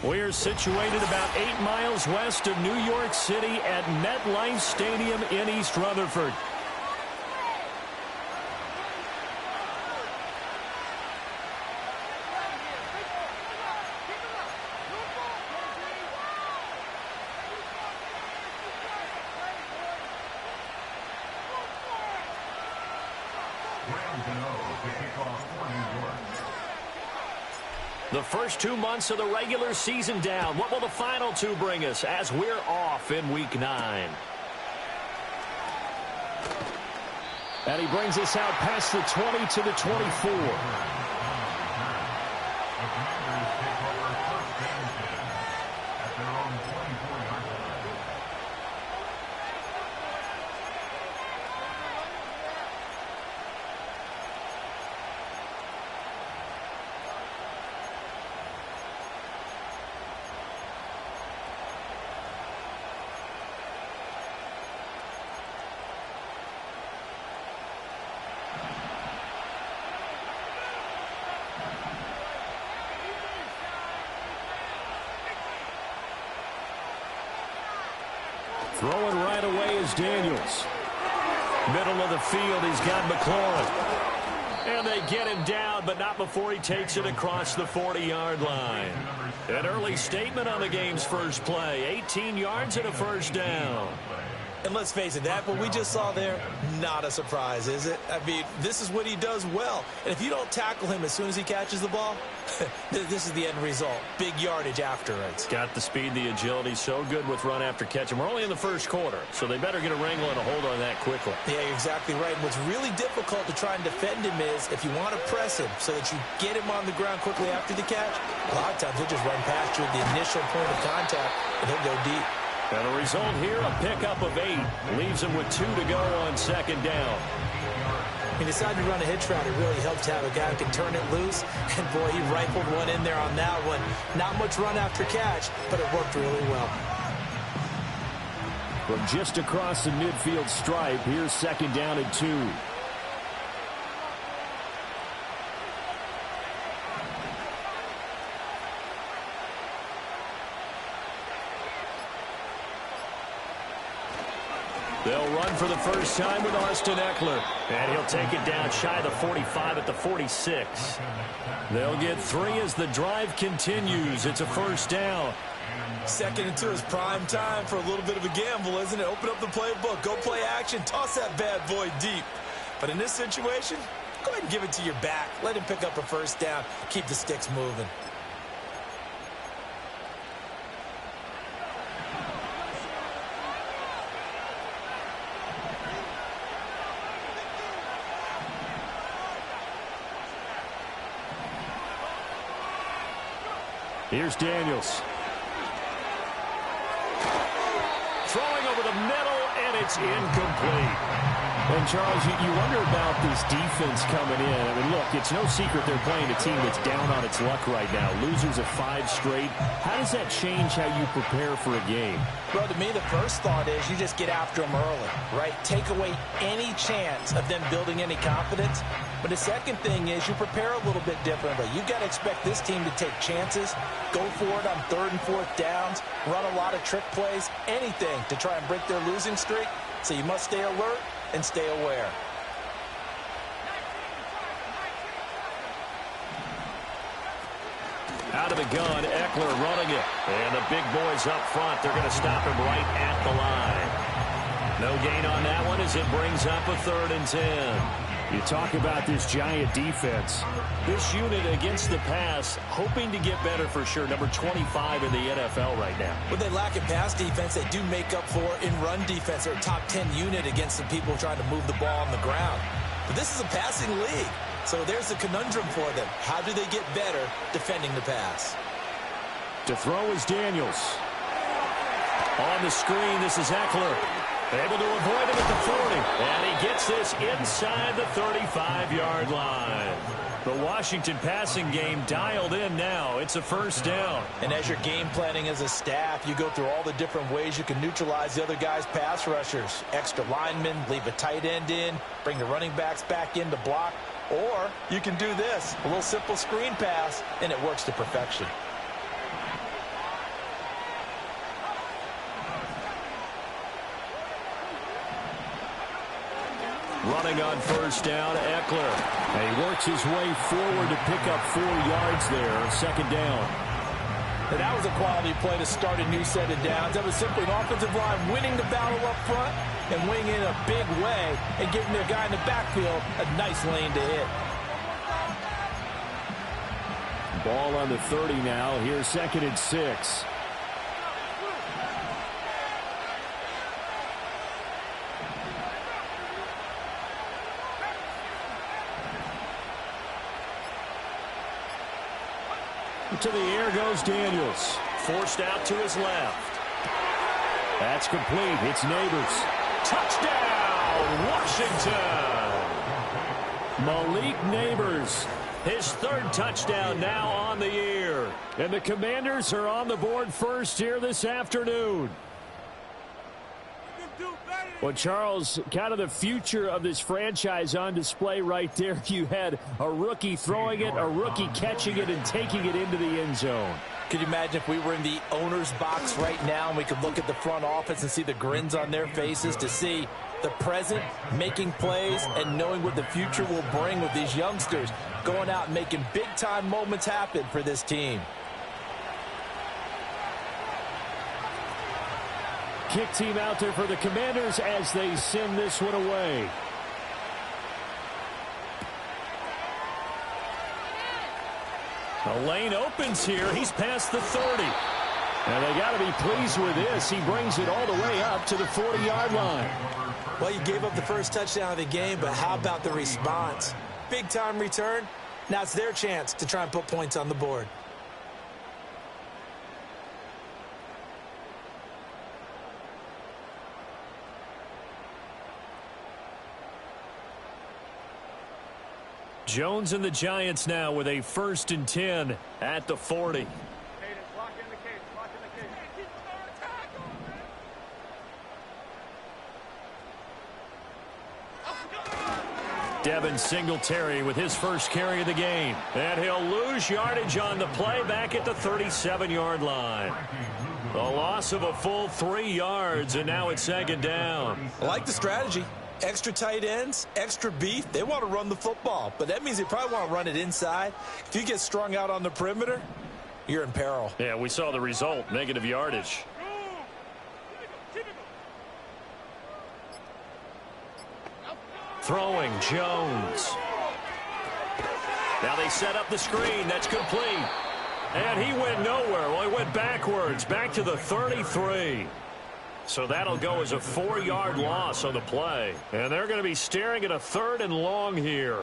We're situated about 8 miles west of New York City at MetLife Stadium in East Rutherford. The first 2 months of the regular season down. What will the final 2 bring us as we're off in Week 9? And he brings us out past the 20 to the 24. Throwing right away is Daniels. Middle of the field, he's got McLaurin. And they get him down, but not before he takes it across the 40-yard line. An early statement on the game's first play. 18 yards and a first down. And let's face it, that what we just saw there, not a surprise, is it? I mean, this is what he does well. And if you don't tackle him as soon as he catches the ball, this is the end result. Big yardage afterwards. Got the speed, the agility, so good with run after catch. And we're only in the first quarter, so they better get a wrangle and a hold on that quickly. Yeah, you're exactly right. And what's really difficult to try and defend him is if you want to press him so that you get him on the ground quickly after the catch, a lot of times he'll just run past you at the initial point of contact, and he'll go deep. And the result here, a pickup of 8. Leaves him with 2 to go on second down. He decided to run a hitch route. It really helps to have a guy who can turn it loose. And, boy, he rifled one in there on that one. Not much run after catch, but it worked really well. From just across the midfield stripe, here's second down and 2. They'll run for the first time with Austin Eckler. And he'll take it down shy of the 45 at the 46. They'll get 3 as the drive continues. It's a first down. Second and 2 is prime time for a little bit of a gamble, isn't it? Open up the playbook. Go play action. Toss that bad boy deep. But in this situation, go ahead and give it to your back. Let him pick up a first down. Keep the sticks moving. Here's Daniels. Throwing over the middle, and it's incomplete. And, Charles, you wonder about this defense coming in. I mean, look, it's no secret they're playing a team that's down on its luck right now. Losers of 5 straight. How does that change how you prepare for a game? Well, to me, the first thought is you just get after them early, right? Take away any chance of them building any confidence. But the second thing is you prepare a little bit differently. You've got to expect this team to take chances, go for it on 3rd and 4th downs, run a lot of trick plays, anything to try and break their losing streak. So you must stay alert and stay aware. Out of the gun, Eckler running it. And the big boys up front, they're going to stop him right at the line. No gain on that one as it brings up a 3rd and 10. You talk about this giant defense. This unit against the pass, hoping to get better for sure. Number 25 in the NFL right now. When they lack in pass defense, they do make up for in run defense. They're a top 10 unit against some people trying to move the ball on the ground. But this is a passing league. So there's a conundrum for them. How do they get better defending the pass? To throw is Daniels. On the screen, this is Eckler. Able to avoid him at the 40. And he gets this inside the 35-yard line. The Washington passing game dialed in now. It's a first down. And as you're game planning as a staff, you go through all the different ways you can neutralize the other guy's pass rushers. Extra linemen, leave a tight end in, bring the running backs back in to block. Or you can do this, a little simple screen pass, and it works to perfection. throwing on first down, Eckler. And he works his way forward to pick up 4 yards there, second down. And that was a quality play to start a new set of downs. That was simply an offensive line winning the battle up front and winning in a big way and giving their guy in the backfield a nice lane to hit. Ball on the 30 now. Here's 2nd and 6. To the air goes Daniels. Forced out to his left. That's complete. It's Neighbors. Touchdown, Washington! Malik Neighbors, his 3rd touchdown now on the year. And the Commanders are on the board first here this afternoon. Well, Charles, kind of the future of this franchise on display right there. You had a rookie throwing it, a rookie catching it, and taking it into the end zone. Could you imagine if we were in the owner's box right now and we could look at the front office and see the grins on their faces, to see the present making plays and knowing what the future will bring with these youngsters going out and making big-time moments happen for this team. Kick team out there for the Commanders as they send this one away. The lane opens here. He's past the 30. And they got to be pleased with this. He brings it all the way up to the 40-yard line. Well, you gave up the first touchdown of the game, but how about the response? Big-time return. Now it's their chance to try and put points on the board. Jones and the Giants now with a 1st and 10 at the 40. Devin Singletary with his first carry of the game. And he'll lose yardage on the play back at the 37-yard line. The loss of a full 3 yards, and now it's 2nd down. I like the strategy. Extra tight ends, extra beef. They want to run the football, but that means they probably want to run it inside. If you get strung out on the perimeter, you're in peril. Yeah, we saw the result, negative yardage. Throwing, Jones. Now they set up the screen. That's complete. And he went nowhere. Well, he went backwards, back to the 33. So that'll go as a 4-yard loss on the play. And they're going to be staring at a 3rd and long here.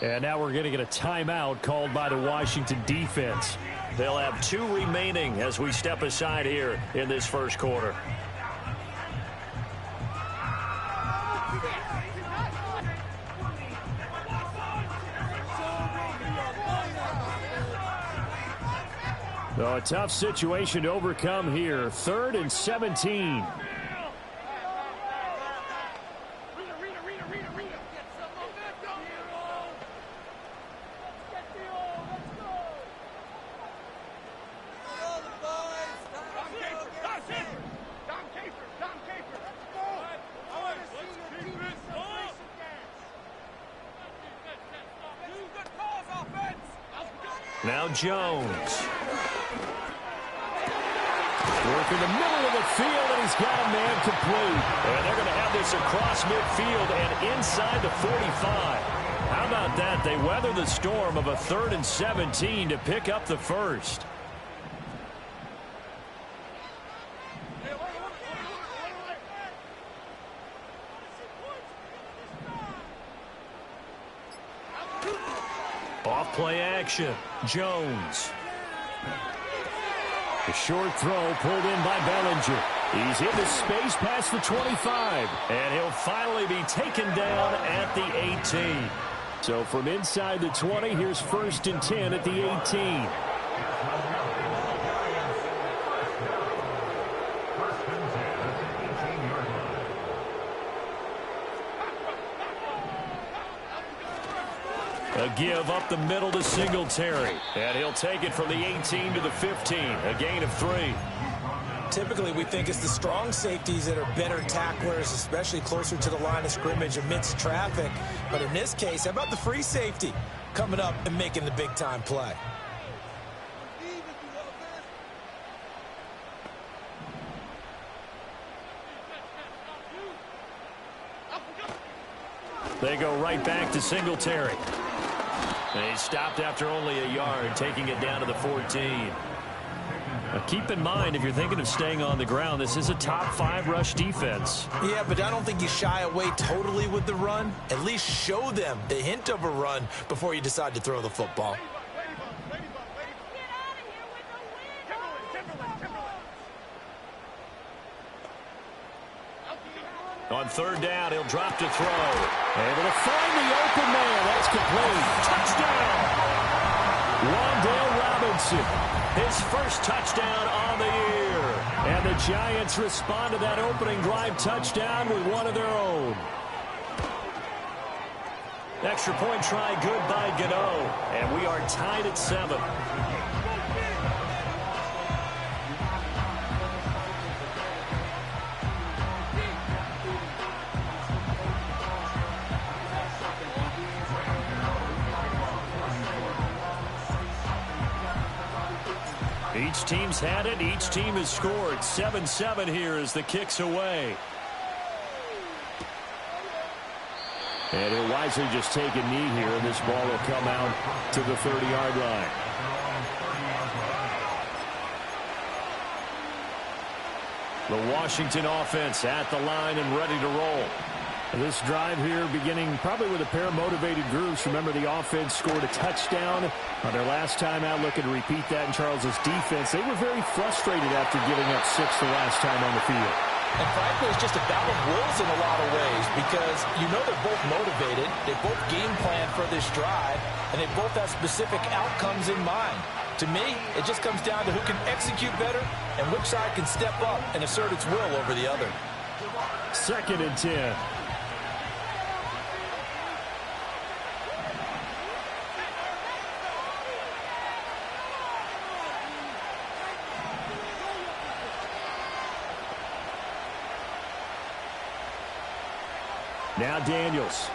And now we're going to get a timeout called by the Washington defense. They'll have 2 remaining as we step aside here in this first quarter. So a tough situation to overcome here. 3rd and 17. Now Jones. Work in the middle of the field, and he's got a man complete. And they're going to have this across midfield and inside the 45. How about that? They weather the storm of a 3rd and 17 to pick up the first. Off play action. Jones. The short throw pulled in by Bellinger. He's into space past the 25. And he'll finally be taken down at the 18. So from inside the 20, here's 1st and 10 at the 18. A give up the middle to Singletary. And he'll take it from the 18 to the 15. A gain of 3. Typically, we think it's the strong safeties that are better tacklers, especially closer to the line of scrimmage amidst traffic. But in this case, how about the free safety coming up and making the big-time play? They go right back to Singletary. And he stopped after only a yard, taking it down to the 14. Now keep in mind, if you're thinking of staying on the ground, this is a top 5 rush defense. Yeah, but I don't think you shy away totally with the run. At least show them the hint of a run before you decide to throw the football. On third down, he'll drop to throw. Able to find the open man. That's complete. Touchdown! Wan'Dale Robinson, his first touchdown on the year. And the Giants respond to that opening drive touchdown with one of their own. Extra point try good by Gano. And we are tied at 7. Each team's had it. Each team has scored. 7-7 here as the kick's away. And he'll wisely just take a knee here, and this ball will come out to the 30-yard line. The Washington offense at the line and ready to roll. This drive here beginning probably with a pair of motivated groups. Remember, the offense scored a touchdown on their last time out. Looking to repeat that in Charles's defense. They were very frustrated after giving up 6 the last time on the field. And frankly, it's just a battle of wills in a lot of ways because you know they're both motivated. They both game plan for this drive, and they both have specific outcomes in mind. To me, it just comes down to who can execute better and which side can step up and assert its will over the other. 2nd and 10. Now Daniels.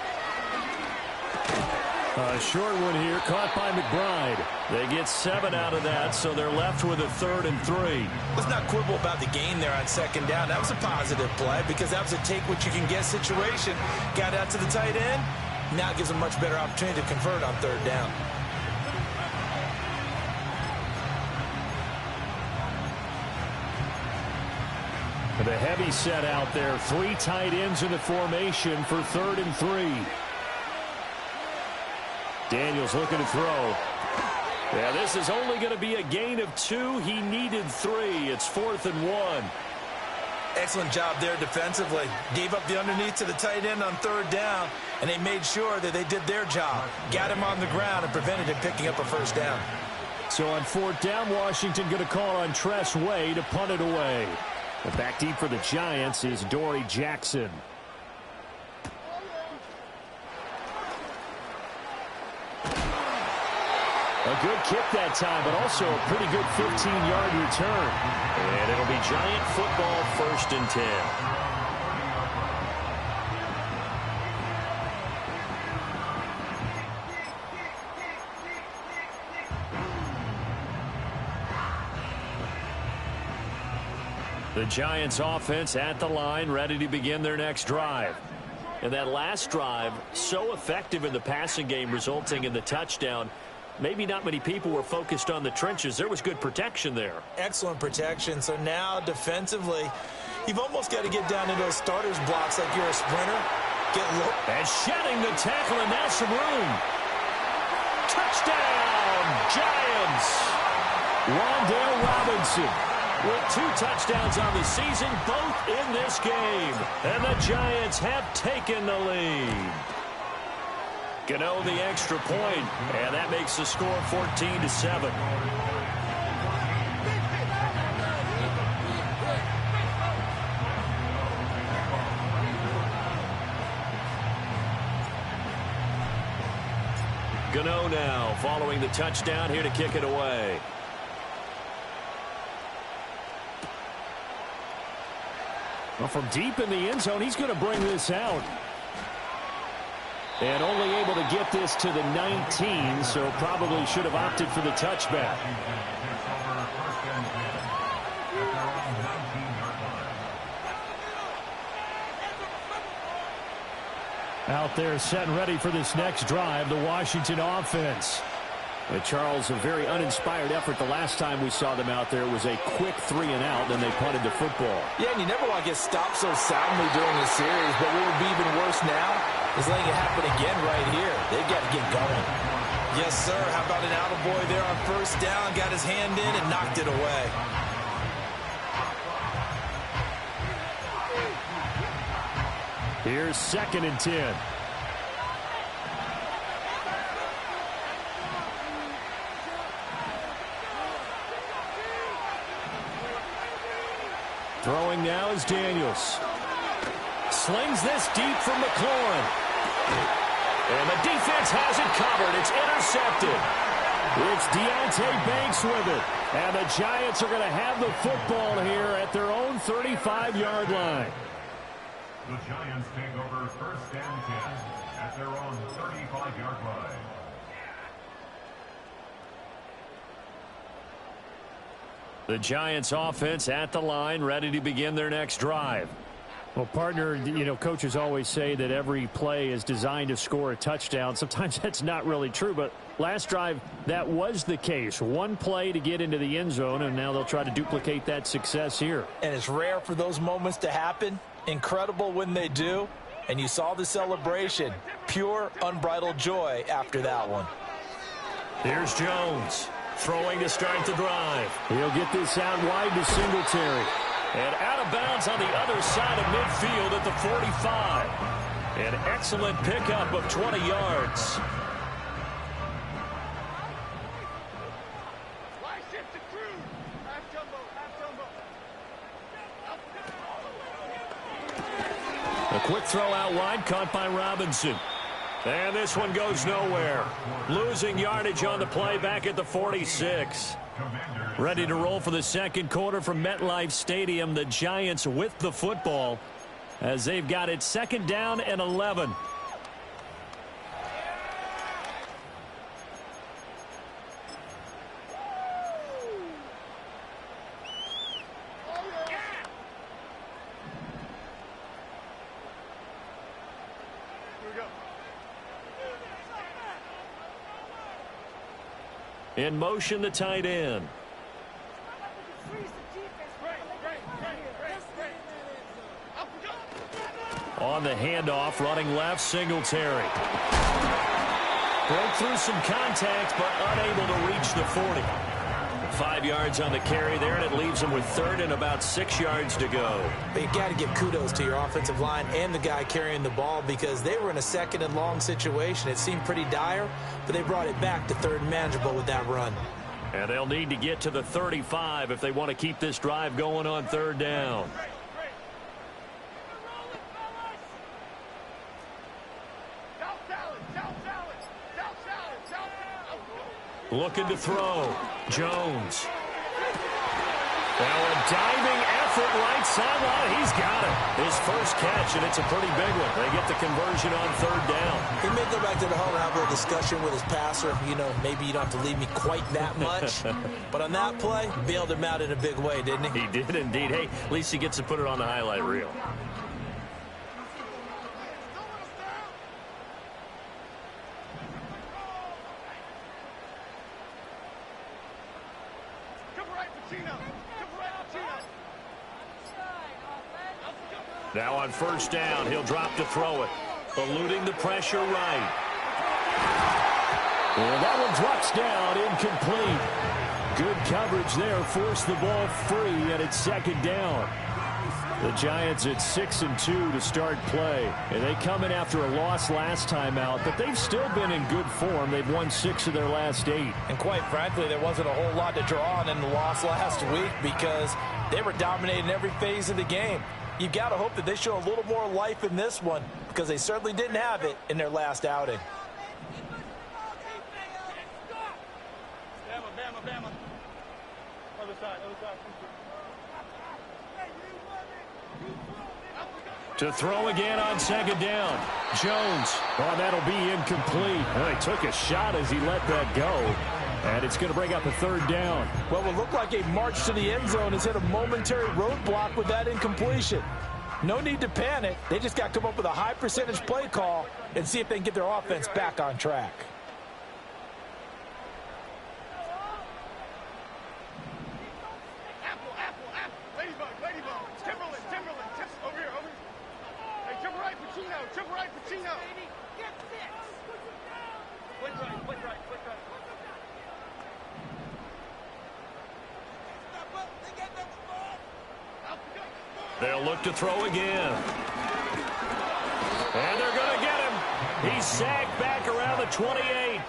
A short one here, caught by McBride. They get 7 out of that, so they're left with a 3rd and 3. Let's not quibble about the gain there on 2nd down. That was a positive play because that was a take-what-you-can-get situation. Got out to the tight end. Now it gives them a much better opportunity to convert on 3rd down. The heavy set out there. 3 tight ends in the formation for 3rd and 3. Daniels looking to throw. Yeah, this is only going to be a gain of 2. He needed 3. It's 4th and 1. Excellent job there defensively. Gave up the underneath to the tight end on 3rd down, and they made sure that they did their job. Got him on the ground and prevented him picking up a 1st down. So on 4th down, Washington going to call on Tress Way to punt it away. And back deep for the Giants is Dory Jackson. A good kick that time, but also a pretty good 15-yard return. And it'll be Giant football, 1st and 10. The Giants offense at the line, ready to begin their next drive. And that last drive, so effective in the passing game, resulting in the touchdown. Maybe not many people were focused on the trenches. There was good protection there. Excellent protection. So now defensively, you've almost got to get down to those starters blocks like you're a sprinter. Get low. And shedding the tackle, and now some room. Touchdown, Giants. Wan'Dale Robinson with 2 touchdowns on the season, both in this game. And the Giants have taken the lead. Gano the extra point, and that makes the score 14-7. following the touchdown here to kick it away. Well, from deep in the end zone, he's going to bring this out. And only able to get this to the 19, so probably should have opted for the touchback. Out there set and ready for this next drive, the Washington offense. And Charles, a very uninspired effort the last time we saw them out there. It was a quick 3-and-out, then they punted the football. Yeah, and you never want to get stopped so soundly during the series, but what would be even worse now is letting it happen again right here. They've got to get going. Yes, sir. How about an attaboy there on first down? Got his hand in and knocked it away. Here's 2nd and 10. Throwing now is Daniels. Slings this deep from McLaurin. And the defense has it covered. It's intercepted. It's Deontay Banks with it. And the Giants are going to have the football here at their own 35-yard line. The Giants take over 1st and 10 at their own 35-yard line. The Giants offense at the line, ready to begin their next drive. Well, partner, you know, coaches always say that every play is designed to score a touchdown. Sometimes that's not really true, but last drive, that was the case. One play to get into the end zone, and now they'll try to duplicate that success here. And it's rare for those moments to happen. Incredible when they do. And you saw the celebration. Pure, unbridled joy after that one. Here's Jones. Throwing to start the drive. He'll get this out wide to Singletary. And out of bounds on the other side of midfield at the 45. An excellent pickup of 20 yards. A quick throw out wide, caught by Robinson. And this one goes nowhere. Losing yardage on the play back at the 46. Ready to roll for the second quarter from MetLife Stadium. The Giants with the football as they've got it 2nd down and 11. In motion, the tight end. On the handoff, running left, Singletary. Broke through some contact, but unable to reach the 40. 5 yards on the carry there, and it leaves them with 3rd and about 6 yards to go. But you got to give kudos to your offensive line and the guy carrying the ball because they were in a 2nd and long situation. It seemed pretty dire, but they brought it back to 3rd and manageable with that run. And they'll need to get to the 35 if they want to keep this drive going on 3rd down. Looking to throw. Jones. Now a diving effort right sideline. He's got it. His first catch, and it's a pretty big one. They get the conversion on 3rd down. He may go back to the huddle and have a little discussion with his passer. You know, maybe you don't have to leave me quite that much. But on that play, bailed him out in a big way, didn't he? He did indeed. Hey, at least he gets to put it on the highlight reel. Now on 1st down, he'll drop to throw it. Eluding the pressure right. And that one drops down, incomplete. Good coverage there, forced the ball free, and it's 2nd down. The Giants at 6-2 to start play. And they come in after a loss last time out, but they've still been in good form. They've won 6 of their last 8. And quite frankly, there wasn't a whole lot to draw on in the loss last week because they were dominating every phase of the game. You've got to hope that they show a little more life in this one because they certainly didn't have it in their last outing. To throw again on second down. Jones. Oh, that'll be incomplete. Well, he took a shot as he let that go. And it's going to bring up a third down. Well, what looked like a march to the end zone has hit a momentary roadblock with that incompletion. No need to panic. They just got to come up with a high percentage play call and see if they can get their offense back on track. They'll look to throw again. And they're going to get him. He's sagged back around the 28.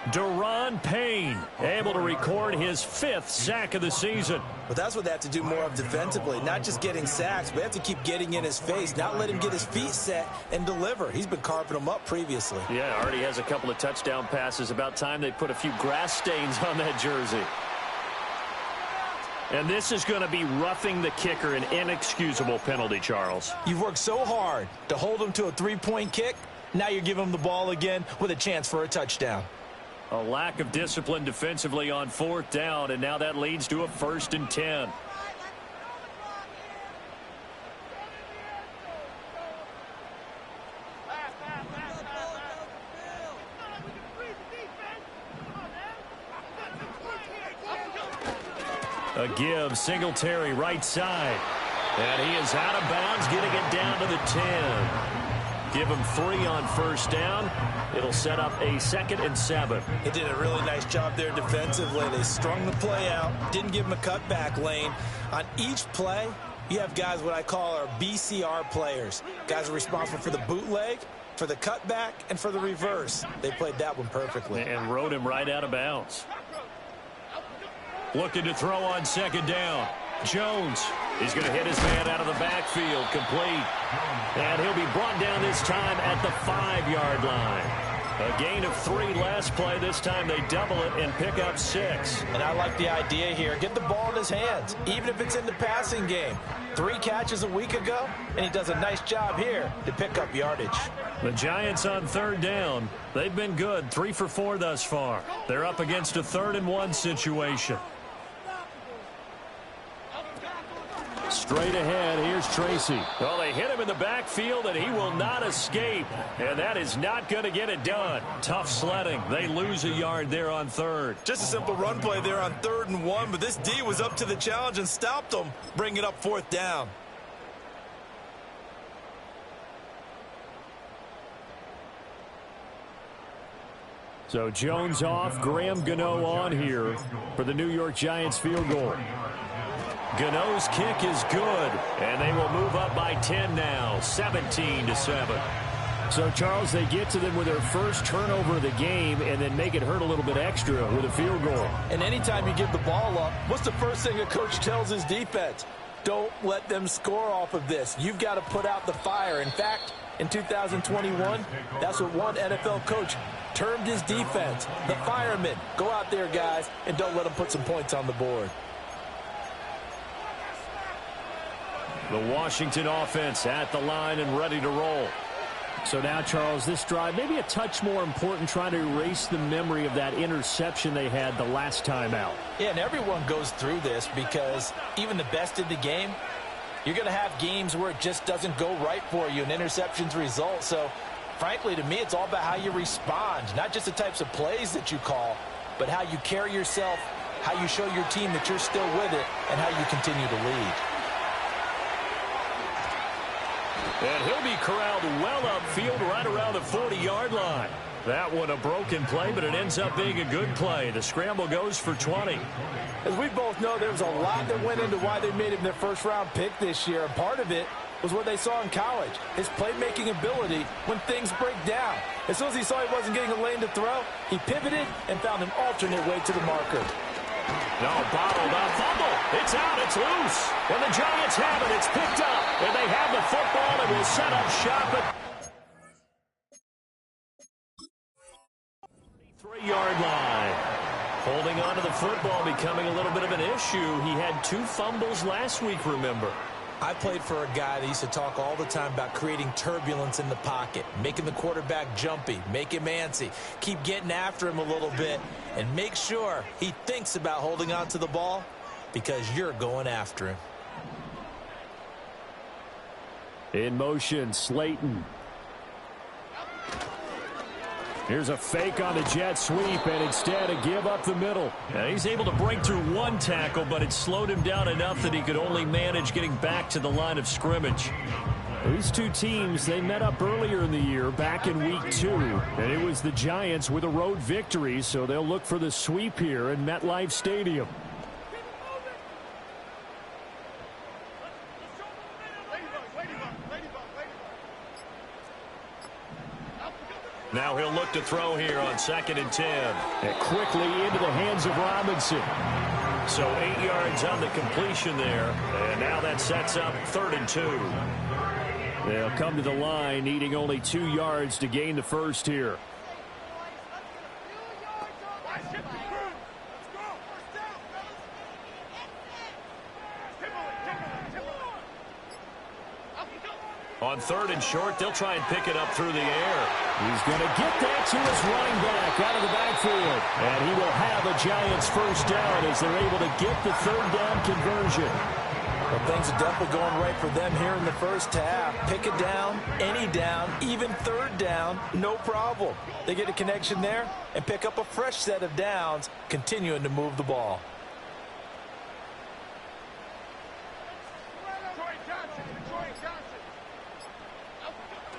Deron Payne able to record his 5th sack of the season. But that's what they have to do more of defensively, not just getting sacks, but they have to keep getting in his face, not let him get his feet set and deliver. He's been carving them up previously. Yeah, already has a couple of touchdown passes. About time they put a few grass stains on that jersey. And this is going to be roughing the kicker, an inexcusable penalty, Charles. You've worked so hard to hold him to a 3-point kick. Now you're giving him the ball again with a chance for a touchdown. A lack of discipline defensively on 4th down, and now that leads to a 1st and 10. A give, Singletary right side. And he is out of bounds, getting it down to the 10. Give him 3 on 1st down. It'll set up a 2nd and 7. They did a really nice job there defensively. They strung the play out, didn't give him a cutback lane. On each play, you have guys what I call our BCR players. Guys are responsible for the bootleg, for the cutback, and for the reverse. They played that one perfectly. And rode him right out of bounds. Looking to throw on 2nd down. Jones. He's going to hit his man out of the backfield. Complete. And he'll be brought down this time at the 5-yard line. A gain of 3 last play. This time they double it and pick up 6. And I like the idea here. Get the ball in his hands, even if it's in the passing game. 3 catches a week ago, and he does a nice job here to pick up yardage. The Giants on 3rd down. They've been good. 3 for 4 thus far. They're up against a 3rd and 1 situation. Straight ahead, here's Tracy. Well, they hit him in the backfield, and he will not escape. And that is not going to get it done. Tough sledding. They lose a yard there on 3rd. Just a simple run play there on 3rd and 1, but this D was up to the challenge and stopped them, bringing up 4th down. So Jones off, Graham Gano on here for the New York Giants field goal. Gano's kick is good, and they will move up by 10 now, 17-7. So, Charles, they get to them with their first turnover of the game and then make it hurt a little bit extra with a field goal. And anytime you give the ball up, what's the first thing a coach tells his defense? Don't let them score off of this. You've got to put out the fire. In fact, in 2021, that's what one NFL coach termed his defense, the firemen. Go out there, guys, and don't let them put some points on the board. The Washington offense at the line and ready to roll. So now, Charles, this drive maybe a touch more important, trying to erase the memory of that interception they had the last time out. Yeah, and everyone goes through this because even the best in the game, you're going to have games where it just doesn't go right for you and interceptions result. So, frankly, to me, it's all about how you respond, not just the types of plays that you call, but how you carry yourself, how you show your team that you're still with it, and how you continue to lead. And he'll be corralled well upfield right around the 40-yard line. That one a broken play, but it ends up being a good play. The scramble goes for 20. As we both know, there was a lot that went into why they made him their first-round pick this year. And part of it was what they saw in college, his playmaking ability when things break down. As soon as he saw he wasn't getting a lane to throw, he pivoted and found an alternate way to the marker. No, bottled up, fumble. It's out, it's loose. And the Giants have it, it's picked up. And they have the football and will set up shop at 3-yard line. Holding holding on to the football becoming a little bit of an issue. He had 2 fumbles last week, remember. I played for a guy that used to talk all the time about creating turbulence in the pocket, making the quarterback jumpy, make him antsy, keep getting after him a little bit, and make sure he thinks about holding on to the ball because you're going after him. In motion, Slayton. Here's a fake on the jet sweep, and instead a give up the middle. Now he's able to break through 1 tackle, but it slowed him down enough that he could only manage getting back to the line of scrimmage. These 2 teams, they met up earlier in the year, back in week 2. And it was the Giants with a road victory, so they'll look for the sweep here in MetLife Stadium. Now he'll look to throw here on 2nd and 10. And quickly into the hands of Robinson. So 8 yards on the completion there. And now that sets up 3rd and 2. They'll come to the line, needing only 2 yards to gain the first here. On 3rd and short, they'll try and pick it up through the air. He's going to get that to his running back out of the backfield. And he will have a Giants first down as they're able to get the 3rd down conversion. Well, things are definitely going right for them here in the first half. Pick it down, any down, even 3rd down, no problem. They get a connection there and pick up a fresh set of downs, continuing to move the ball.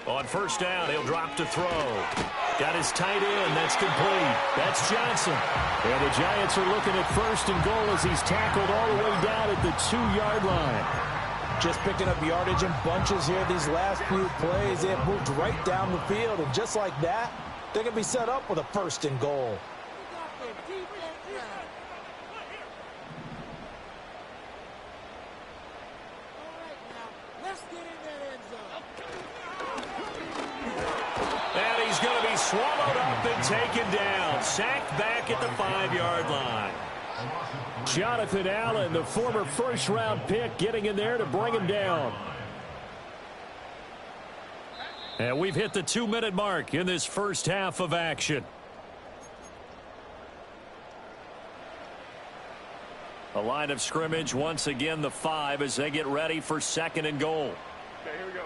On 1st down, he'll drop to throw. Got his tight end. That's complete. That's Johnson. And the Giants are looking at 1st and goal as he's tackled all the way down at the 2-yard line. Just picking up yardage in bunches here these last few plays. They have moved right down the field, and just like that, they're going to be set up with a 1st and goal. Swallowed up and taken down. Sacked back at the 5-yard line. Jonathan Allen, the former 1st-round pick, getting in there to bring him down. And we've hit the 2-minute mark in this first half of action. A line of scrimmage, once again the 5 as they get ready for 2nd and goal. Okay, here we go.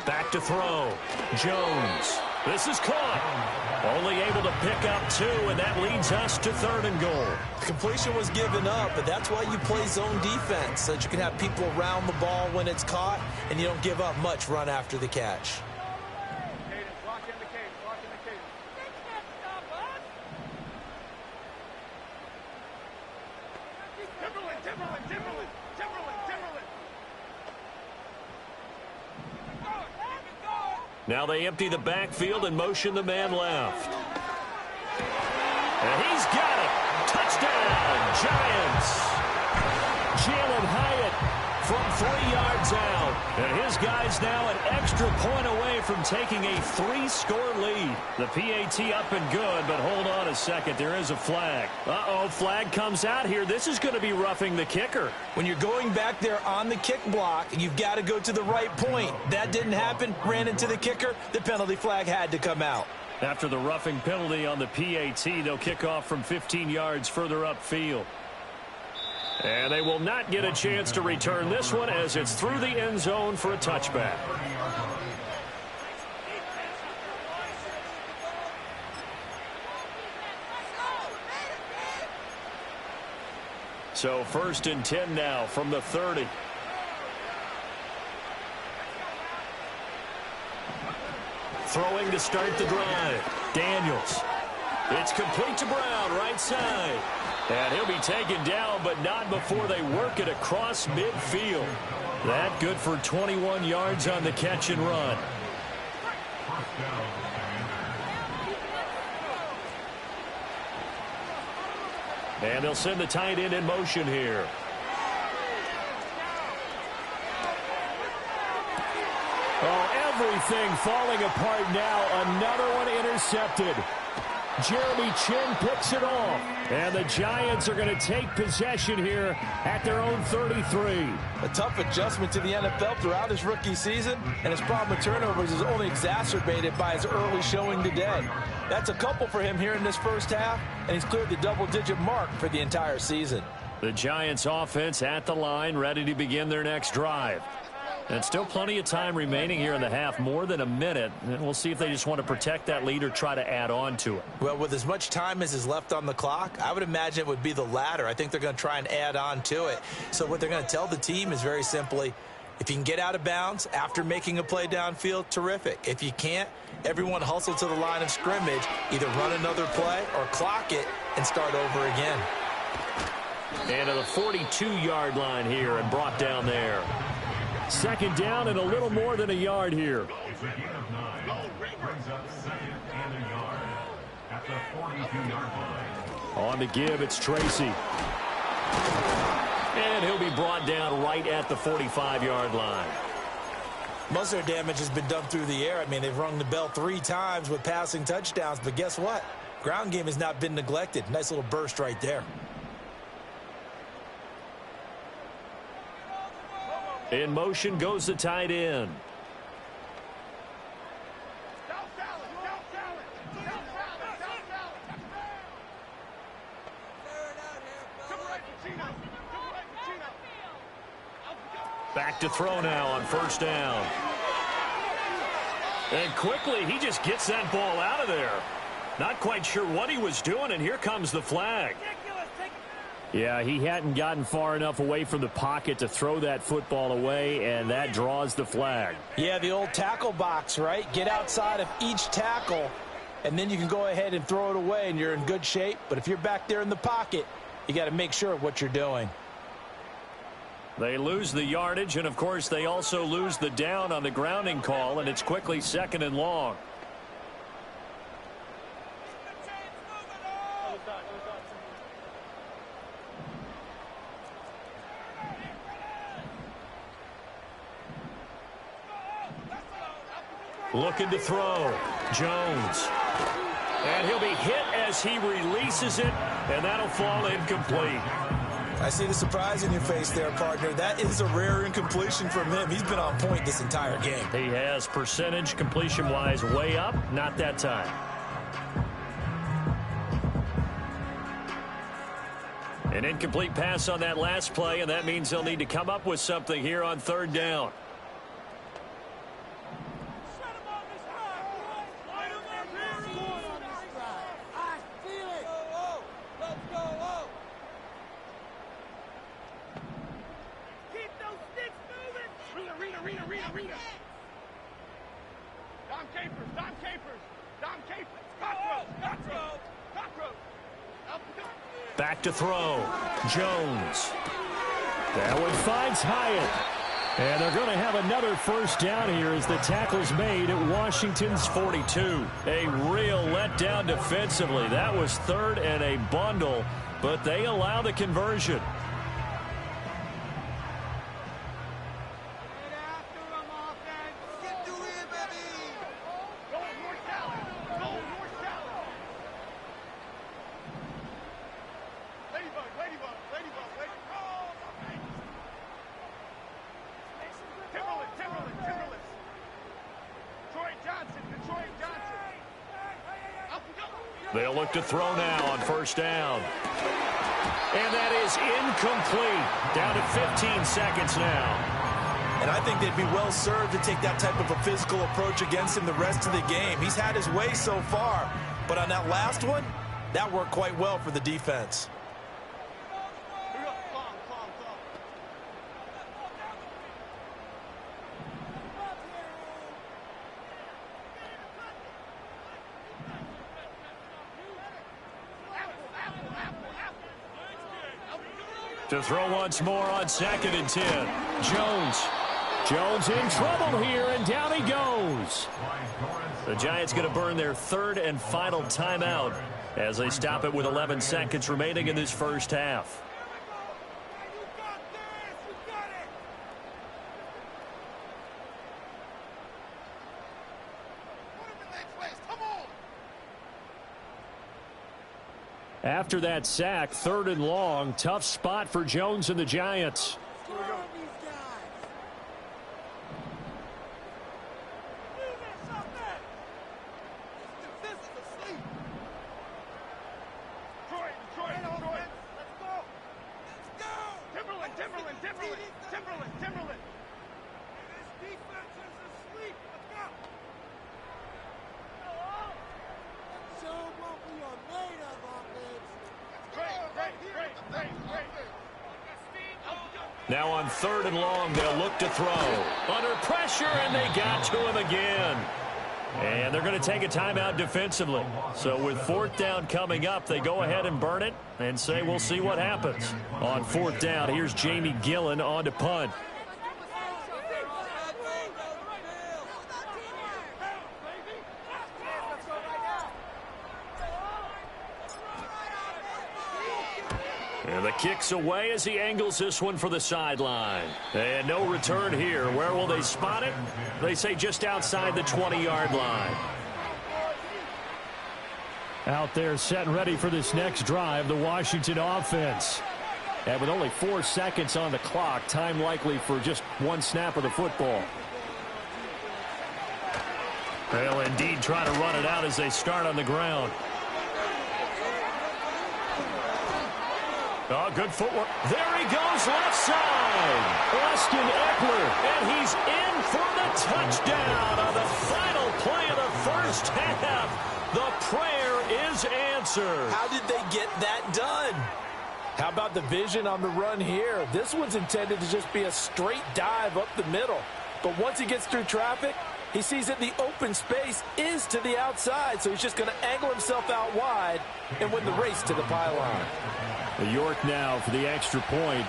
Back to throw. Jones. This is caught. Only able to pick up 2, and that leads us to 3rd and goal. Completion was given up, but that's why you play zone defense, so that you can have people around the ball when it's caught, and you don't give up much run after the catch. Now they empty the backfield and motion the man left. And he's got it. Touchdown, Giants. Jalen Hyatt from 3 yards out. And his guy's now an extra point away from taking a 3-score lead. The PAT up and good, but hold on a second. There is a flag. Uh-oh, flag comes out here. This is going to be roughing the kicker. When you're going back there on the kick block, you've got to go to the right point. That didn't happen. Ran into the kicker. The penalty flag had to come out. After the roughing penalty on the PAT, they'll kick off from 15 yards further upfield. And they will not get a chance to return this one as it's through the end zone for a touchback. So 1st and 10 now from the 30. Throwing to start the drive. Daniels. It's complete to Brown, right side. And he'll be taken down, but not before they work it across midfield. That good for 21 yards on the catch and run. And they'll send the tight end in motion here. Oh, everything falling apart now. Another one intercepted. Jeremy Chin picks it off. And the Giants are going to take possession here at their own 33. A tough adjustment to the NFL throughout his rookie season, and his problem with turnovers is only exacerbated by his early showing today. That's a couple for him here in this first half, and he's cleared the double-digit mark for the entire season. The Giants offense at the line, ready to begin their next drive. And still plenty of time remaining here in the half, more than a minute. And we'll see if they just want to protect that lead or try to add on to it. Well, with as much time as is left on the clock, I would imagine it would be the latter. I think they're going to try and add on to it. So what they're going to tell the team is very simply, if you can get out of bounds after making a play downfield, terrific. If you can't, everyone hustle to the line of scrimmage, either run another play or clock it and start over again. And to the 42-yard line here and brought down there. Second down and a little more than a yard here. It's a gain of 9. Brings up second and a yard at the 42-yard line. On the give, it's Tracy. And he'll be brought down right at the 45-yard line. Most of their damage has been done through the air. I mean, they've rung the bell 3 times with passing touchdowns, but guess what? Ground game has not been neglected. Nice little burst right there. In motion goes the tight end. Back to throw now on first down. And quickly, he just gets that ball out of there. Not quite sure what he was doing, and here comes the flag. Yeah, he hadn't gotten far enough away from the pocket to throw that football away, and that draws the flag. Yeah, the old tackle box, right? Get outside of each tackle, and then you can go ahead and throw it away, and you're in good shape. But if you're back there in the pocket, you got to make sure of what you're doing. They lose the yardage, and, of course, they also lose the down on the grounding call, and it's quickly second and long. Looking to throw. Jones. And he'll be hit as he releases it, and that'll fall incomplete. I see the surprise in your face there, partner. That is a rare incompletion from him. He's been on point this entire game. He has percentage completion-wise way up, not that time. An incomplete pass on that last play, and that means they'll need to come up with something here on third down. Back to throw. Jones. That one finds Hyatt. And they're going to have another first down here as the tackle's made at Washington's 42. A real letdown defensively. That was third and a bundle, but they allow the conversion. They'll look to throw now on first down. And that is incomplete. Down to 15 seconds now. And I think they'd be well served to take that type of a physical approach against him the rest of the game. He's had his way so far, but on that last one, that worked quite well for the defense. To throw once more on second and 10. Jones in trouble here, and down he goes. The Giants going to burn their third and final timeout as they stop it with 11 seconds remaining in this first half. After that sack, 3rd and long, tough spot for Jones and the Giants. Now on 3rd and long, they'll look to throw. Under pressure, and they got to him again. And they're going to take a timeout defensively. So with 4th down coming up, they go ahead and burn it and say we'll see what happens. On 4th down, here's Jamie Gillen on to punt. And the kick's away as he angles this one for the sideline. And no return here. Where will they spot it? They say just outside the 20-yard line. Out there set and ready for this next drive, the Washington offense. And with only 4 seconds on the clock, time likely for just one snap of the football. They'll indeed try to run it out as they start on the ground. Oh, good footwork. There he goes, left side. Austin Eckler, and he's in for the touchdown on the final play of the first half. The prayer is answered. How did they get that done? How about the vision on the run here? This one's intended to just be a straight dive up the middle. But once he gets through traffic, he sees that the open space is to the outside, so he's just going to angle himself out wide and win the race to the pylon. York now for the extra point.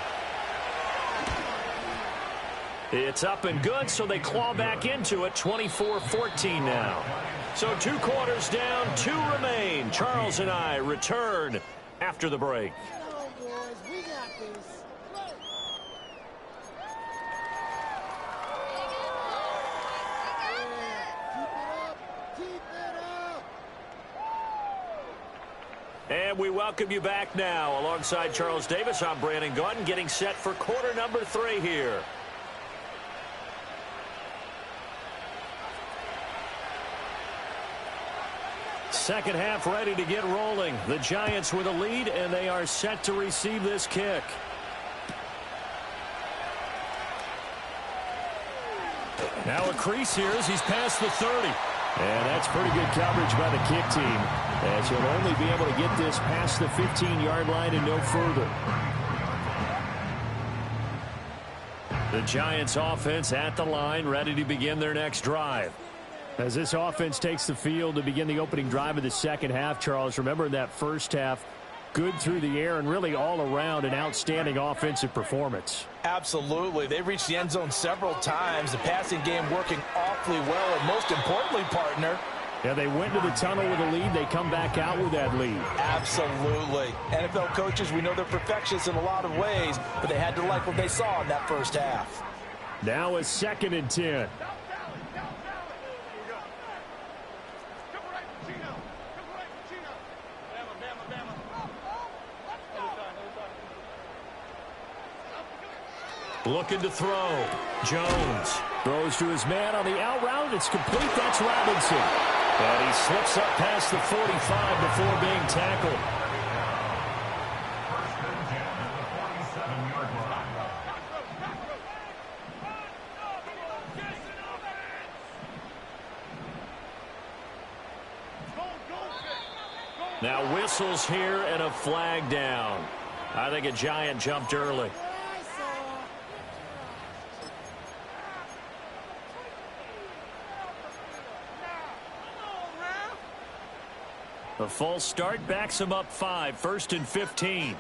It's up and good, so they claw back into it, 24-14 now. So 2 quarters down, 2 remain. Charles and I return after the break. And we welcome you back now. Alongside Charles Davis, I'm Brandon Gaudin, getting set for quarter number 3 here. Second half ready to get rolling. The Giants with a lead, and they are set to receive this kick. Now a crease here as he's past the 30. And that's pretty good coverage by the kick team, as he'll only be able to get this past the 15-yard line and no further. The Giants offense at the line, ready to begin their next drive. As this offense takes the field to begin the opening drive of the second half, Charles, remember in that first half, good through the air and really all around an outstanding offensive performance. Absolutely. They reached the end zone several times. The passing game working awfully well. And most importantly, partner, yeah, they went to the tunnel with a lead. They come back out with that lead. Absolutely. NFL coaches, we know they're perfectionists in a lot of ways, but they had to like what they saw in that first half. Now a 2nd and 10. Looking to throw. Jones throws to his man on the out route. It's complete. That's Robinson. And he slips up past the 45 before being tackled. Now whistles here and a flag down. I think a Giant jumped early. A false start backs him up 5, 1st and 15.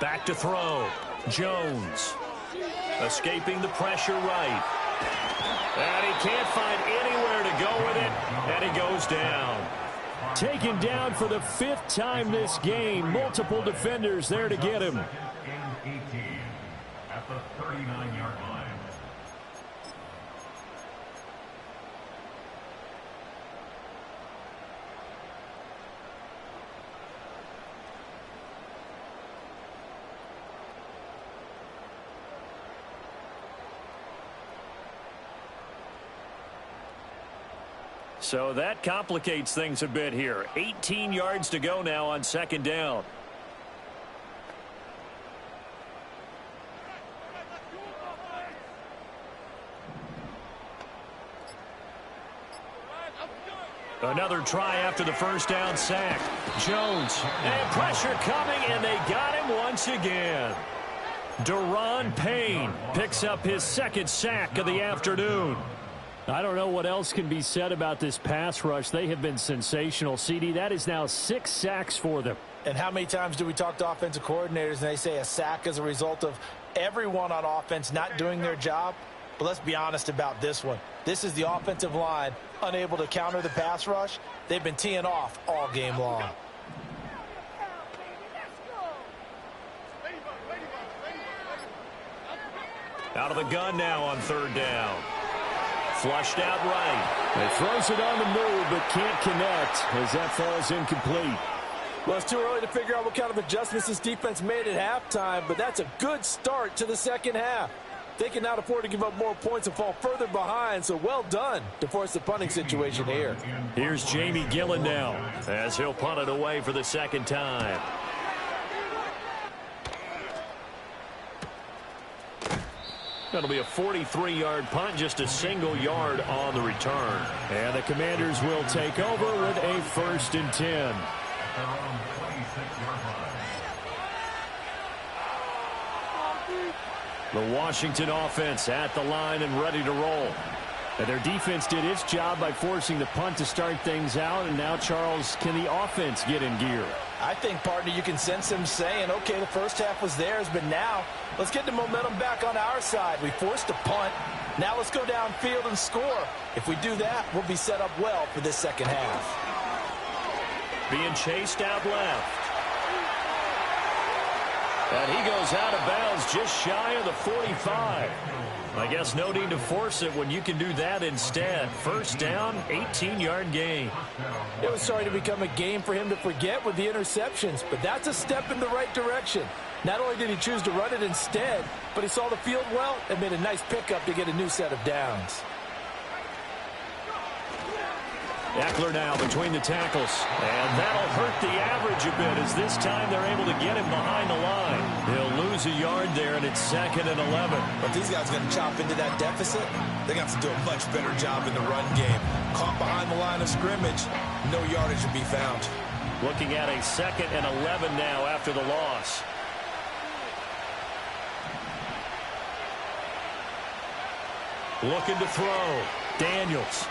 Back to throw. Jones. Escaping the pressure right. And he can't find anywhere to go with it. And he goes down. Taken down for the 5th time this game. Multiple defenders there to get him. And 18 at the 39-yard line. So that complicates things a bit here. 18 yards to go now on 2nd down. Another try after the 1st down sack. Jones. And pressure coming, and they got him once again. Daron Payne picks up his 2nd sack of the afternoon. I don't know what else can be said about this pass rush. They have been sensational, CD. That is now 6 sacks for them. And how many times do we talk to offensive coordinators and they say a sack is a result of everyone on offense not doing their job? But let's be honest about this one. This is the offensive line unable to counter the pass rush. They've been teeing off all game long. Out of the gun now on 3rd down. Flushed out right. He throws it on the move, but can't connect as that falls incomplete. Well, it's too early to figure out what kind of adjustments this defense made at halftime, but that's a good start to the 2nd half. They can now afford to give up more points and fall further behind, so well done to force the punting situation here. Here's Jamie Gillen now as he'll punt it away for the 2nd time. That'll be a 43-yard punt, just a single yard on the return. And the Commanders will take over with a 1st and 10. The Washington offense at the line and ready to roll. And their defense did its job by forcing the punt to start things out. And now, Charles, can the offense get in gear? I think, partner, you can sense them saying, okay, the 1st half was theirs, but now let's get the momentum back on our side. We forced a punt. Now let's go downfield and score. If we do that, we'll be set up well for this 2nd half. Being chased out left. And he goes out of bounds just shy of the 45. I guess no need to force it when you can do that instead. 1st down, 18-yard gain. It was starting to become a game for him to forget with the interceptions, but that's a step in the right direction. Not only did he choose to run it instead, but he saw the field well and made a nice pickup to get a new set of downs. Eckler now between the tackles. And that'll hurt the average a bit as this time they're able to get him behind the line. He'll lose a yard there, and it's 2nd and 11. But these guys are going to chop into that deficit. They're going to have to do a much better job in the run game. Caught behind the line of scrimmage, no yardage to be found. Looking at a 2nd and 11 now after the loss. Looking to throw. Daniels.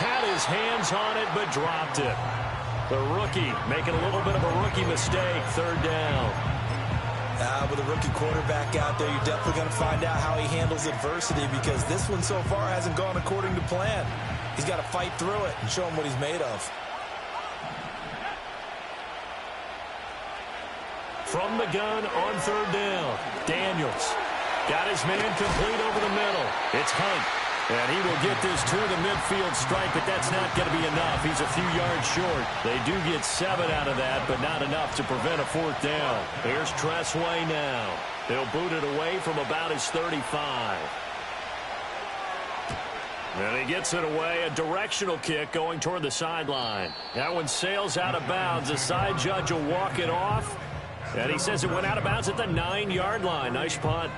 Had his hands on it, but dropped it. The rookie making a little bit of a rookie mistake. 3rd down. With a rookie quarterback out there, you're definitely going to find out how he handles adversity because this one so far hasn't gone according to plan. He's got to fight through it and show him what he's made of. From the gun on 3rd down. Daniels got his man complete over the middle. It's Hunt. And he will get this to the midfield strike, but that's not going to be enough. He's a few yards short. They do get 7 out of that, but not enough to prevent a 4th down. Here's Tressway now. He'll boot it away from about his 35. And he gets it away, a directional kick going toward the sideline. That one sails out of bounds. The side judge will walk it off. And he says it went out of bounds at the 9-yard line. Nice punt.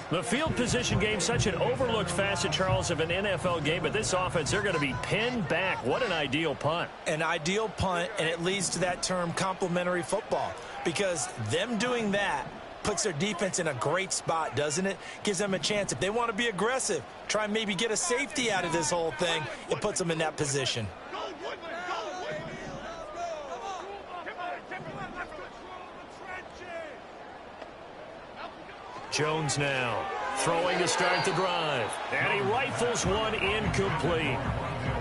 The field position game, such an overlooked facet, Charles, of an NFL game, but this offense, they're going to be pinned back. What an ideal punt. An ideal punt, and it leads to that term complementary football, because them doing that puts their defense in a great spot, doesn't it? Gives them a chance. If they want to be aggressive, try and maybe get a safety out of this whole thing, it puts them in that position. Jones now throwing to start the drive. And he rifles one incomplete.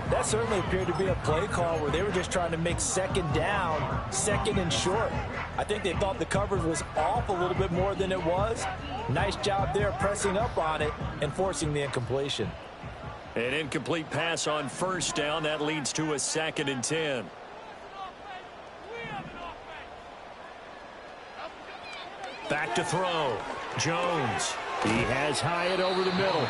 That certainly appeared to be a play call where they were just trying to make second down, second and short. I think they thought the coverage was off a little bit more than it was. Nice job there pressing up on it and forcing the incompletion. An incomplete pass on first down. That leads to a 2nd and 10. Back to throw. Jones. He has Hyatt over the middle.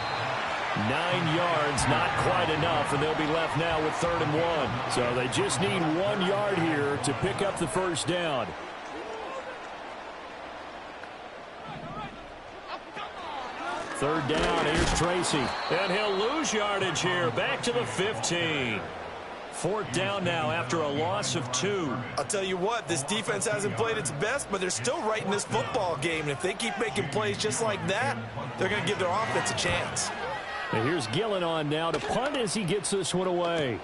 9 yards, not quite enough, and they'll be left now with 3rd and 1. So they just need 1 yard here to pick up the first down. Third down, here's Tracy. And he'll lose yardage here, back to the 15. 4th down now after a loss of 2. I'll tell you what, this defense hasn't played its best, but they're still right in this football game. And if they keep making plays just like that, they're going to give their offense a chance. And here's Gillen on now to punt as he gets this one away.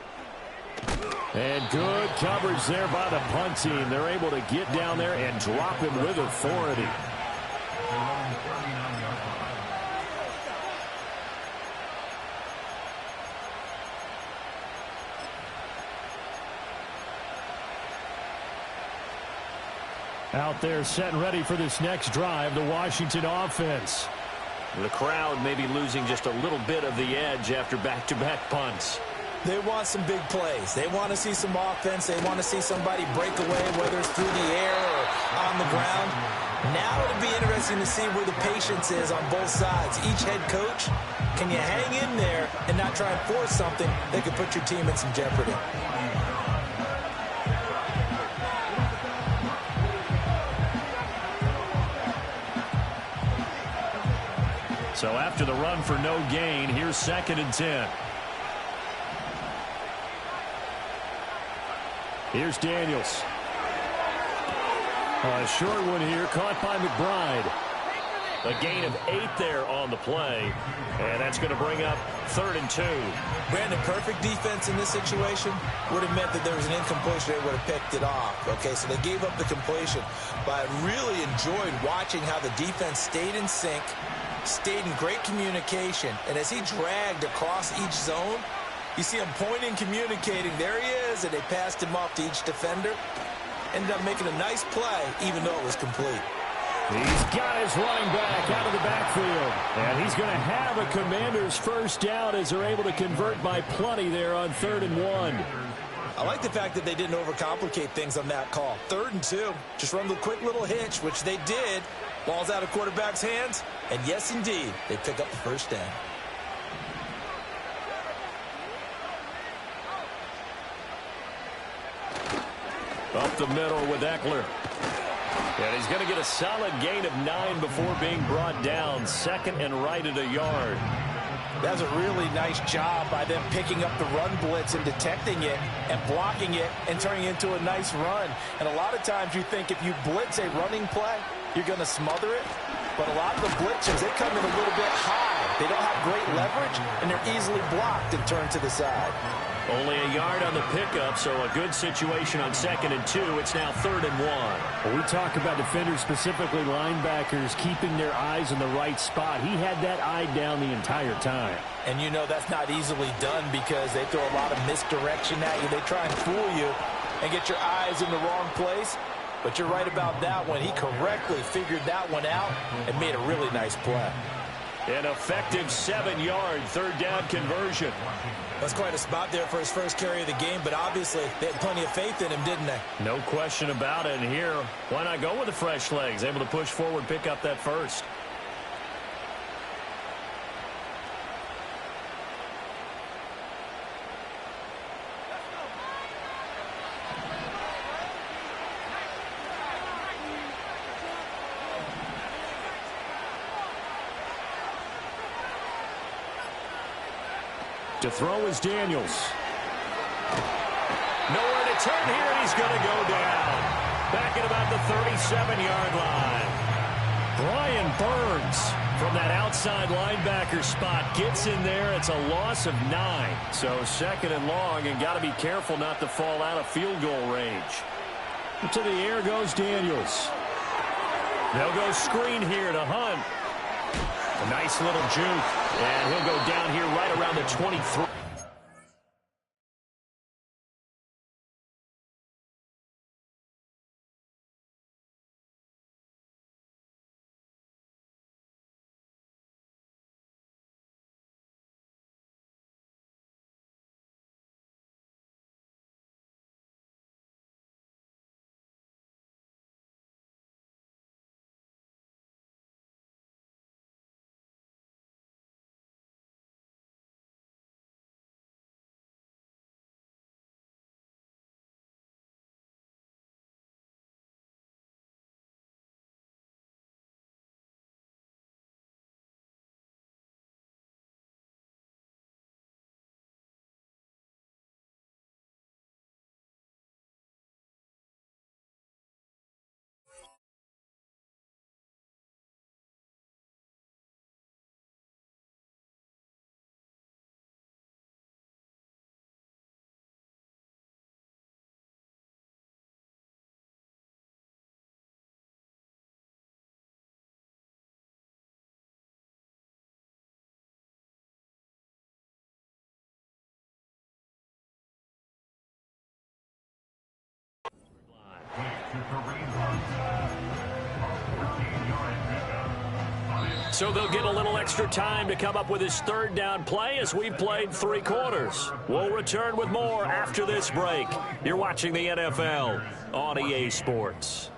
And good coverage there by the punt team. They're able to get down there and drop him with authority. Out there set and ready for this next drive, the Washington offense. The crowd may be losing just a little bit of the edge after back-to-back punts. They want some big plays. They want to see some offense. They want to see somebody break away, whether it's through the air or on the ground. Now it'll be interesting to see where the patience is on both sides. Each head coach, can you hang in there and not try and force something that could put your team in some jeopardy? So after the run for no gain, here's 2nd and 10. Here's Daniels. A short one here, caught by McBride. A gain of 8 there on the play, and that's going to bring up 3rd and 2. Brandon, perfect defense in this situation would have meant that there was an incompletion. They would have picked it off. Okay, so they gave up the completion, but I really enjoyed watching how the defense stayed in sync, stayed in great communication, and as he dragged across each zone, you see him pointing, communicating. There he is, and they passed him off to each defender. Ended up making a nice play, even though it was complete. He's got his running back out of the backfield. And he's going to have a Commander's first down as they're able to convert by plenty there on 3rd and 1. I like the fact that they didn't overcomplicate things on that call. 3rd and 2, just run the quick little hitch, which they did. Ball's out of quarterback's hands, and yes, indeed, they pick up the first down. Up the middle with Eckler. And he's going to get a solid gain of 9 before being brought down. 2nd and right at a yard. That was a really nice job by them picking up the run blitz and detecting it and blocking it and turning it into a nice run. And a lot of times you think if you blitz a running play, you're going to smother it. But a lot of the blitzers, they come in a little bit high. They don't have great leverage, and they're easily blocked and turned to the side. Only a yard on the pickup, so a good situation on 2nd and 2. It's now 3rd and 1. When we talk about defenders, specifically linebackers, keeping their eyes in the right spot. He had that eye down the entire time. And you know that's not easily done because they throw a lot of misdirection at you. They try and fool you and get your eyes in the wrong place. But you're right about that one. He correctly figured that one out and made a really nice play. An effective 7-yard 3rd down conversion. That's quite a spot there for his first carry of the game, but obviously they had plenty of faith in him, didn't they? No question about it. And here, why not go with the fresh legs? Able to push forward, pick up that first. To throw is Daniels. Nowhere to turn here, and he's going to go down. Back at about the 37-yard line. Brian Burns From that outside linebacker spot, gets in there. It's a loss of 9. So 2nd and long, and got to be careful not to fall out of field goal range. To the air goes Daniels. They'll go screen here to Hunt. Nice little juke. And he'll go down here right around the 23. So they'll get a little extra time to come up with his third down play as we've played 3 quarters. We'll return with more after this break. You're watching the NFL on EA Sports.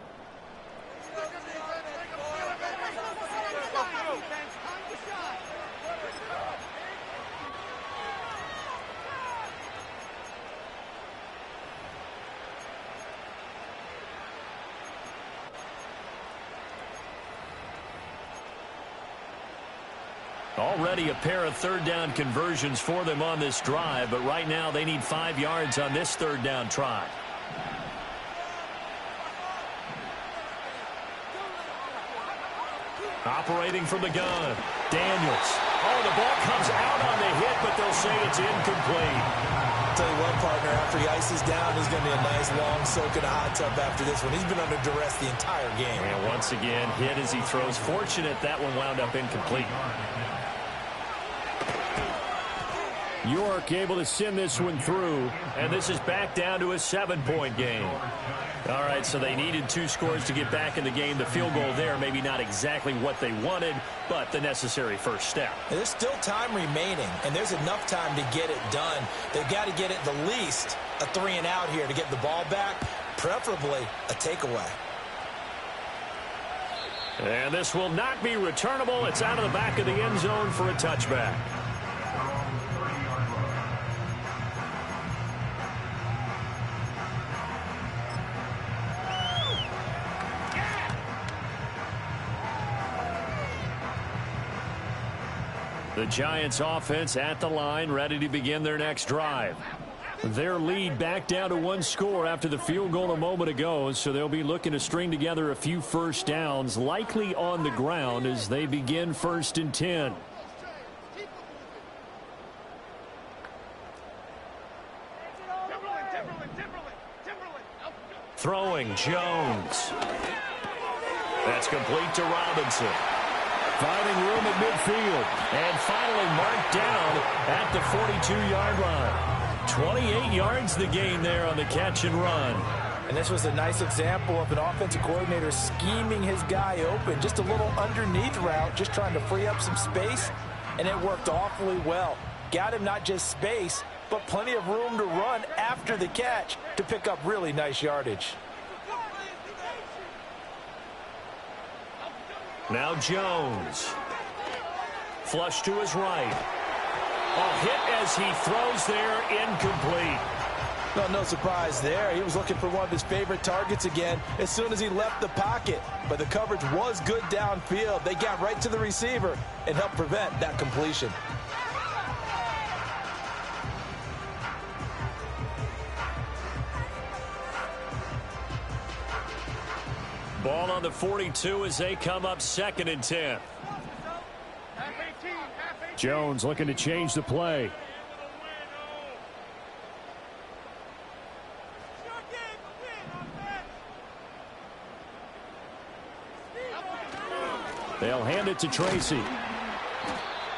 Already a pair of third down conversions for them on this drive, but right now they need 5 yards on this third down try. Operating from the gun, Daniels. Oh, the ball comes out on the hit, but they'll say it's incomplete. I'll tell you what, partner, after he ices down, he's going to be a nice long soak in a hot tub after this one. He's been under duress the entire game. And once again, hit as he throws. Fortunate that one wound up incomplete. York able to send this one through, and this is back down to a 7-point game. All right, so they needed 2 scores to get back in the game. The field goal there, maybe not exactly what they wanted, but the necessary first step. There's still time remaining, and there's enough time to get it done. They've got to get it the least a 3-and-out here to get the ball back, preferably a takeaway. And this will not be returnable. It's out of the back of the end zone for a touchback. The Giants offense at the line, ready to begin their next drive. Their lead back down to 1 score after the field goal a moment ago, so they'll be looking to string together a few first downs, likely on the ground as they begin 1st and 10. Throwing, Jones. That's complete to Robinson. Finding room at midfield. And finally marked down at the 42-yard line. 28 yards the gain there on the catch and run. And this was a nice example of an offensive coordinator scheming his guy open. Just a little underneath route, just trying to free up some space, and it worked awfully well. Got him not just space, but plenty of room to run after the catch to pick up really nice yardage. Now Jones. Flush to his right. A hit as he throws there, incomplete. Well, no surprise there. He was looking for one of his favorite targets again as soon as he left the pocket. But the coverage was good downfield. They got right to the receiver and helped prevent that completion. Ball on the 42 as they come up 2nd and 10. Jones looking to change the play. They'll hand it to Tracy.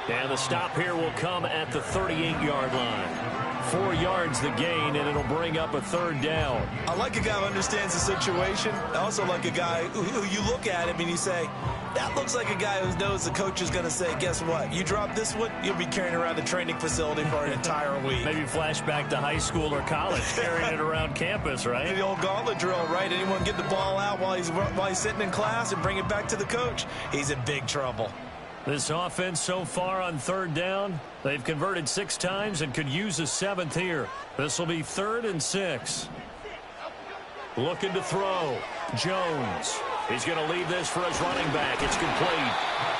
And the stop here will come at the 38-yard line. 4 yards the gain, and it'll bring up a 3rd down. I like a guy who understands the situation. I also like a guy who you look at him and you say, that looks like a guy who knows the coach is going to say, guess what? You drop this one, you'll be carrying around the training facility for an entire week. Maybe flashback to high school or college, carrying it around campus, right? The old gauntlet drill, right? Anyone get the ball out while he's sitting in class and bring it back to the coach? He's in big trouble. This offense so far on 3rd down, they've converted 6 times and could use a 7th here. This will be 3rd and 6. Looking to throw. Jones. He's going to leave this for his running back. It's complete.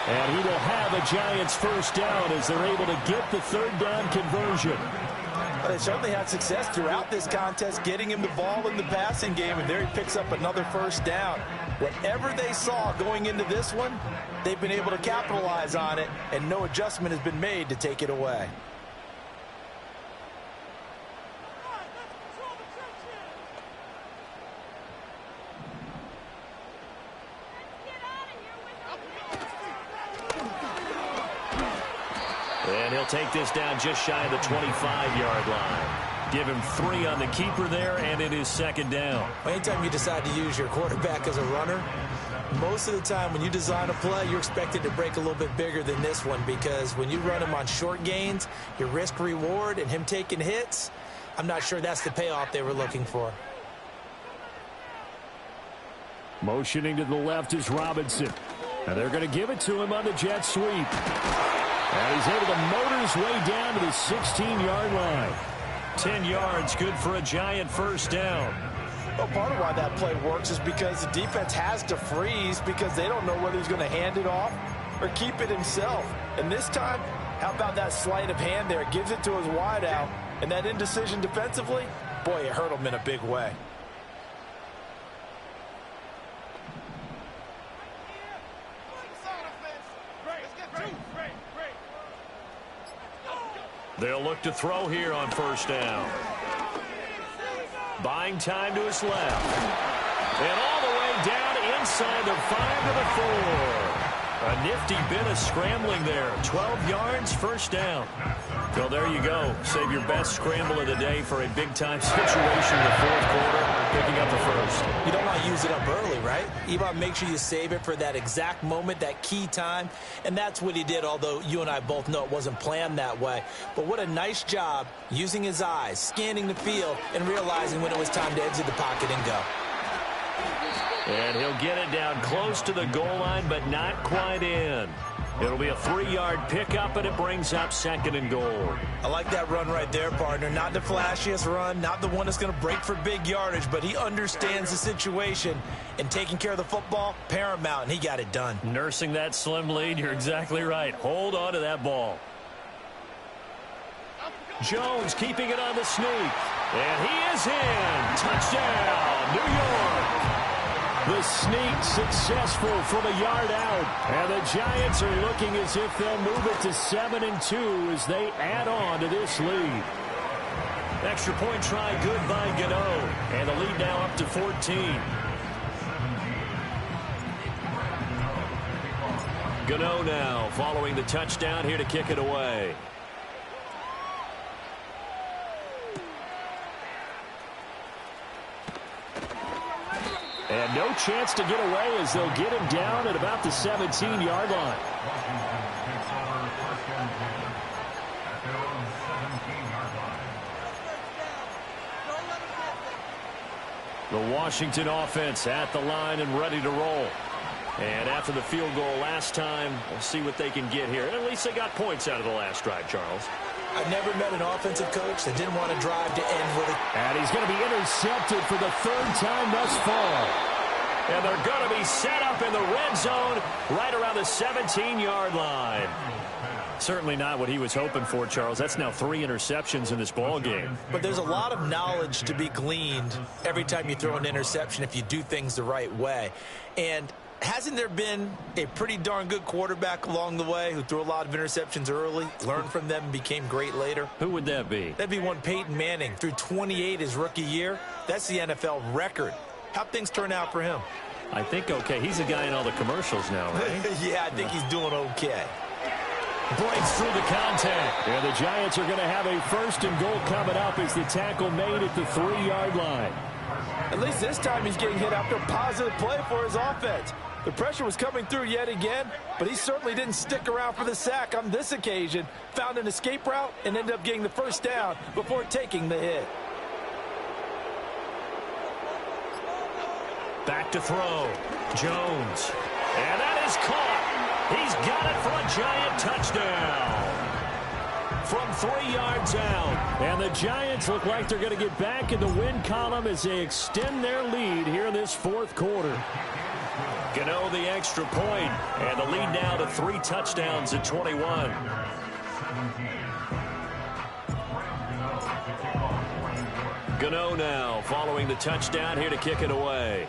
And he will have a Giants 1st down as they're able to get the 3rd down conversion. But they certainly had success throughout this contest, getting him the ball in the passing game, and there he picks up another 1st down. Whatever they saw going into this one, they've been able to capitalize on it, and no adjustment has been made to take it away. And he'll take this down just shy of the 25-yard line. Give him 3 on the keeper there, and it is 2nd down. Anytime you decide to use your quarterback as a runner, most of the time when you design a play, you're expected to break a little bit bigger than this one, because when you run him on short gains, your risk-reward and him taking hits, I'm not sure that's the payoff they were looking for. Motioning to the left is Robinson. And they're going to give it to him on the jet sweep. And he's able to motor his way down to the 16-yard line. 10 yards, good for a Giant 1st down. Well, part of why that play works is because the defense has to freeze because they don't know whether he's going to hand it off or keep it himself. And this time, how about that sleight of hand there? Gives it to his wideout. And that indecision defensively, boy, it hurt him in a big way. They'll look to throw here on 1st down. Buying time to his left. And all the way down inside the 5 to the 4. A nifty bit of scrambling there. 12 yards, 1st down. Well, there you go. Save your best scramble of the day for a big-time situation in the 4th quarter, picking up the 1st. You don't want to use it up early, right? You want to make sure you save it for that exact moment, that key time. And that's what he did, although you and I both know it wasn't planned that way. But what a nice job using his eyes, scanning the field, and realizing when it was time to exit the pocket and go. And he'll get it down close to the goal line, but not quite in. It'll be a 3-yard pickup, and it brings up 2nd and goal. I like that run right there, partner. Not the flashiest run, not the one that's going to break for big yardage, but he understands the situation, and taking care of the football, paramount, and he got it done. Nursing that slim lead, you're exactly right. Hold on to that ball. Jones keeping it on the sneak, and he is in. Touchdown, New York. The sneak successful from a yard out. And the Giants are looking as if they'll move it to 7-2 as they add on to this lead. Extra point try good by Gano. And the lead now up to 14. Gano now following the touchdown here to kick it away. And no chance to get away as they'll get him down at about the 17-yard line. The Washington offense at the line and ready to roll. And after the field goal last time, we'll see what they can get here. And at least they got points out of the last drive, Charles. I've never met an offensive coach that didn't want to drive to end with it. And he's going to be intercepted for the 3rd time thus far. And they're going to be set up in the red zone right around the 17-yard line. Certainly not what he was hoping for, Charles. That's now 3 interceptions in this ball game. But there's a lot of knowledge to be gleaned every time you throw an interception if you do things the right way. And hasn't there been a pretty darn good quarterback along the way who threw a lot of interceptions early, learned from them, and became great later? Who would that be? That'd be one Peyton Manning. Threw 28 his rookie year. That's the NFL record. How'd things turn out for him? I think okay. He's a guy in all the commercials now, right? Yeah, I think he's doing okay. Breaks through the contact. And the Giants are going to have a 1st and goal coming up as the tackle made at the 3-yard line. At least this time he's getting hit after a positive play for his offense. The pressure was coming through yet again, but he certainly didn't stick around for the sack on this occasion. Found an escape route and ended up getting the 1st down before taking the hit. Back to throw. Jones. And that is caught. He's got it for a Giant touchdown. From 3 yards out. And the Giants look like they're going to get back in the win column as they extend their lead here in this 4th quarter. Gano the extra point, and the lead now to 3 touchdowns at 21. Gano now following the touchdown here to kick it away.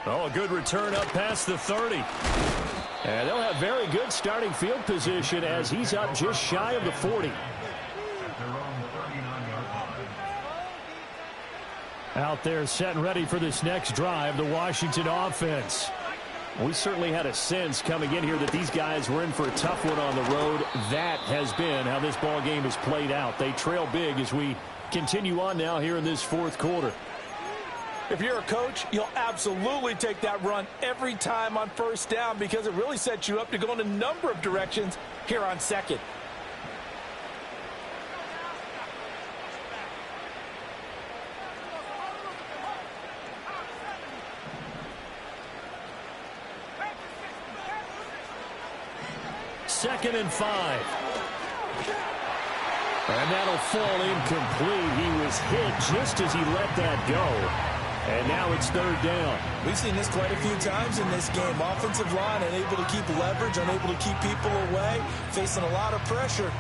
Oh, a good return up past the 30. And they'll have very good starting field position as he's up just shy of the 40. Out there set and ready for this next drive, the Washington offense. We certainly had a sense coming in here that these guys were in for a tough one on the road. That has been how this ball game has played out. They trail big as we continue on now here in this 4th quarter. If you're a coach, you'll absolutely take that run every time on 1st down because it really sets you up to go in a number of directions here on 2nd. Second and 5. And that'll fall incomplete. He was hit just as he let that go. And now it's 3rd down. We've seen this quite a few times in this game. Offensive line unable to keep leverage, unable to keep people away, facing a lot of pressure.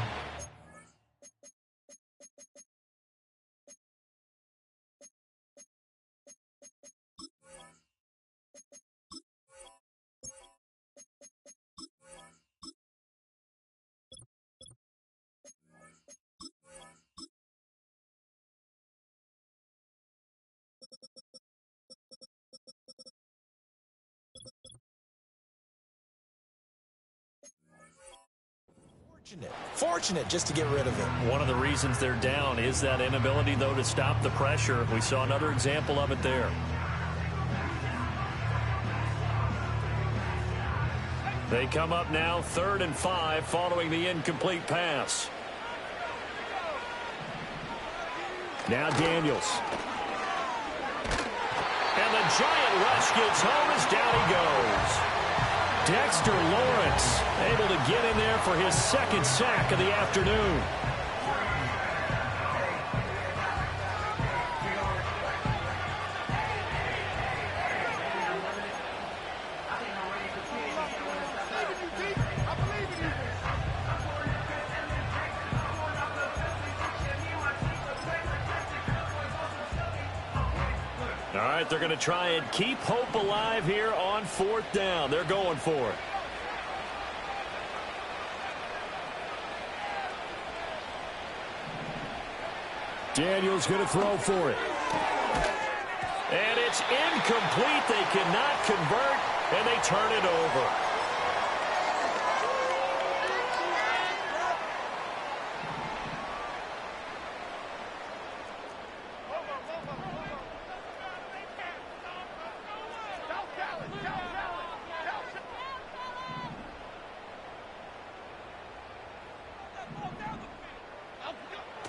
Fortunate just to get rid of it. One of the reasons they're down is that inability, though, to stop the pressure. We saw another example of it there. They come up now 3rd and 5 following the incomplete pass. Now Daniels. And the Giant rush gets home as down he goes. Dexter Lawrence able to get in there for his 2nd sack of the afternoon. All right, they're going to try and keep hope alive here on 4th down. They're going for it. Daniels going to throw for it. And it's incomplete. They cannot convert, and they turn it over.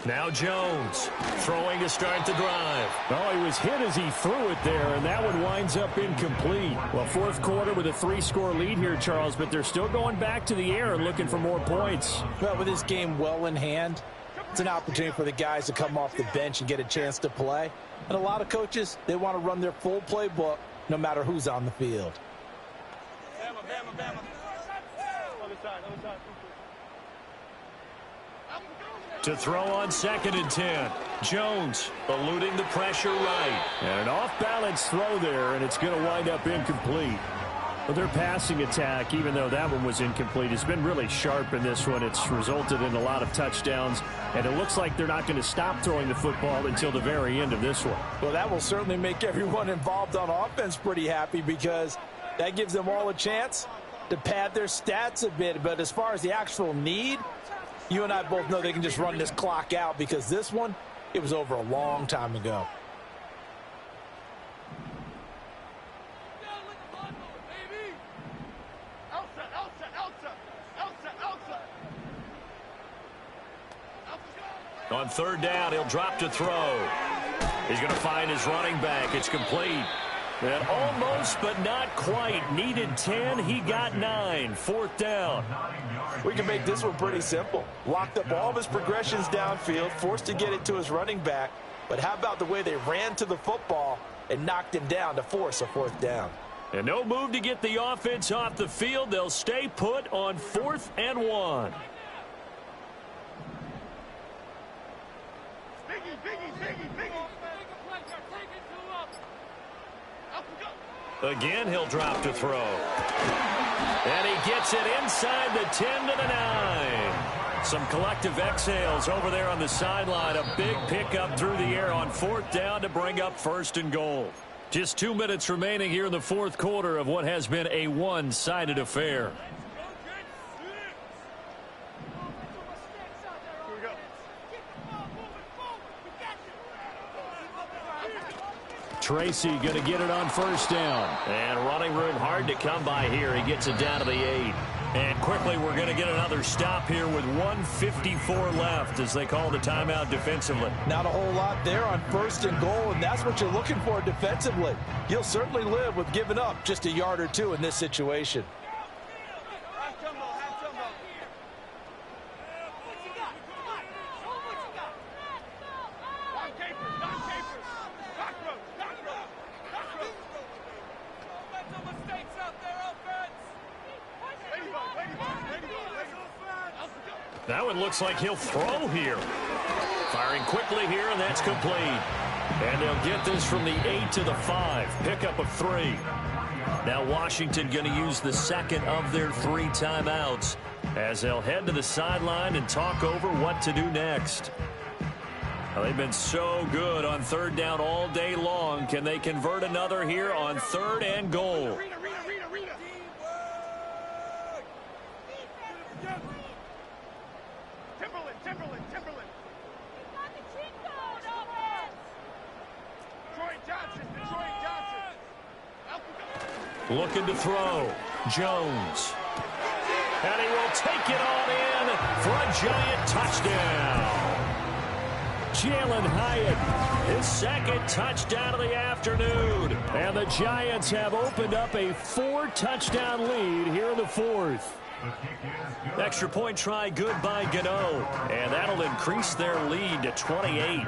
Now Jones throwing to start the drive. Oh, he was hit as he threw it there, and that one winds up incomplete. Well, 4th quarter with a 3-score lead here, Charles, but they're still going back to the air and looking for more points. Well, with this game well in hand, it's an opportunity for the guys to come off the bench and get a chance to play. And a lot of coaches, they want to run their full playbook no matter who's on the field. To throw on 2nd and 10. Jones eluding the pressure right. And an off-balance throw there, and it's going to wind up incomplete. Well, their passing attack, even though that one was incomplete, has been really sharp in this one. It's resulted in a lot of touchdowns, and it looks like they're not going to stop throwing the football until the very end of this one. Well, that will certainly make everyone involved on offense pretty happy, because that gives them all a chance to pad their stats a bit. But as far as the actual need, you and I both know they can just run this clock out, because this one, it was over a long time ago. On third down, he'll drop to throw. He's going to find his running back. It's complete. And almost, but not quite. Needed 10. He got 9. Fourth down. We can make this one pretty simple. Locked up all of his progressions downfield, forced to get it to his running back. But how about the way they ran to the football and knocked him down to force a fourth down? And no move to get the offense off the field. They'll stay put on 4th and 1. Again, he'll drop to throw. And he gets it inside the 10 to the 9. Some collective exhales over there on the sideline. A big pickup through the air on 4th down to bring up 1st and goal. Just 2 minutes remaining here in the 4th quarter of what has been a one-sided affair. Tracy going to get it on 1st down. And running room hard to come by here. He gets it down to the 8. And quickly we're going to get another stop here with 1:54 left as they call the timeout defensively. Not a whole lot there on 1st and goal, and that's what you're looking for defensively. You'll certainly live with giving up just a yard or two in this situation. Now it looks like he'll throw here. Firing quickly here, and that's complete. And they'll get this from the 8 to the 5. Pickup of 3. Now Washington going to use the second of their 3 timeouts as they'll head to the sideline and talk over what to do next. Well, they've been so good on 3rd down all day long. Can they convert another here on 3rd and goal? Looking to throw. Jones. And he will take it on in for a giant touchdown. Jalen Hyatt, his 2nd touchdown of the afternoon. And the Giants have opened up a 4-touchdown lead here in the 4th. Extra point try good by Gano. And that'll increase their lead to 28.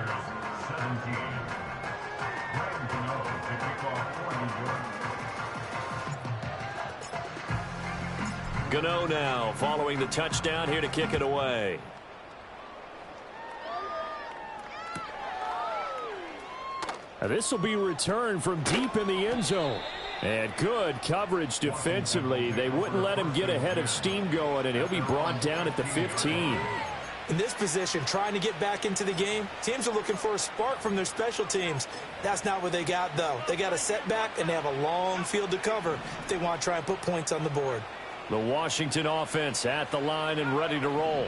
Gano now following the touchdown here to kick it away. This will be returned from deep in the end zone. And good coverage defensively. They wouldn't let him get ahead of steam going, and he'll be brought down at the 15. In this position, trying to get back into the game, teams are looking for a spark from their special teams. That's not what they got, though. They got a setback, and they have a long field to cover if they want to try and put points on the board. The Washington offense at the line and ready to roll.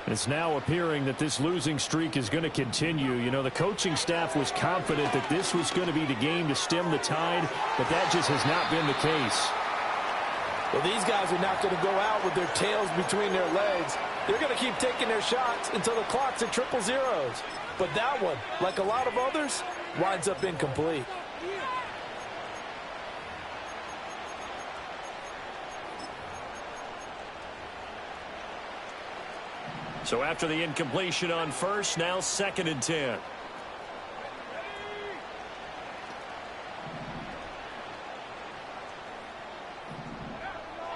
It's now appearing that this losing streak is going to continue. You know, the coaching staff was confident that this was going to be the game to stem the tide, but that just has not been the case. Well, these guys are not going to go out with their tails between their legs. They're going to keep taking their shots until the clock's at 000. But that one, like a lot of others, winds up incomplete. So after the incompletion on 1st, now 2nd and 10.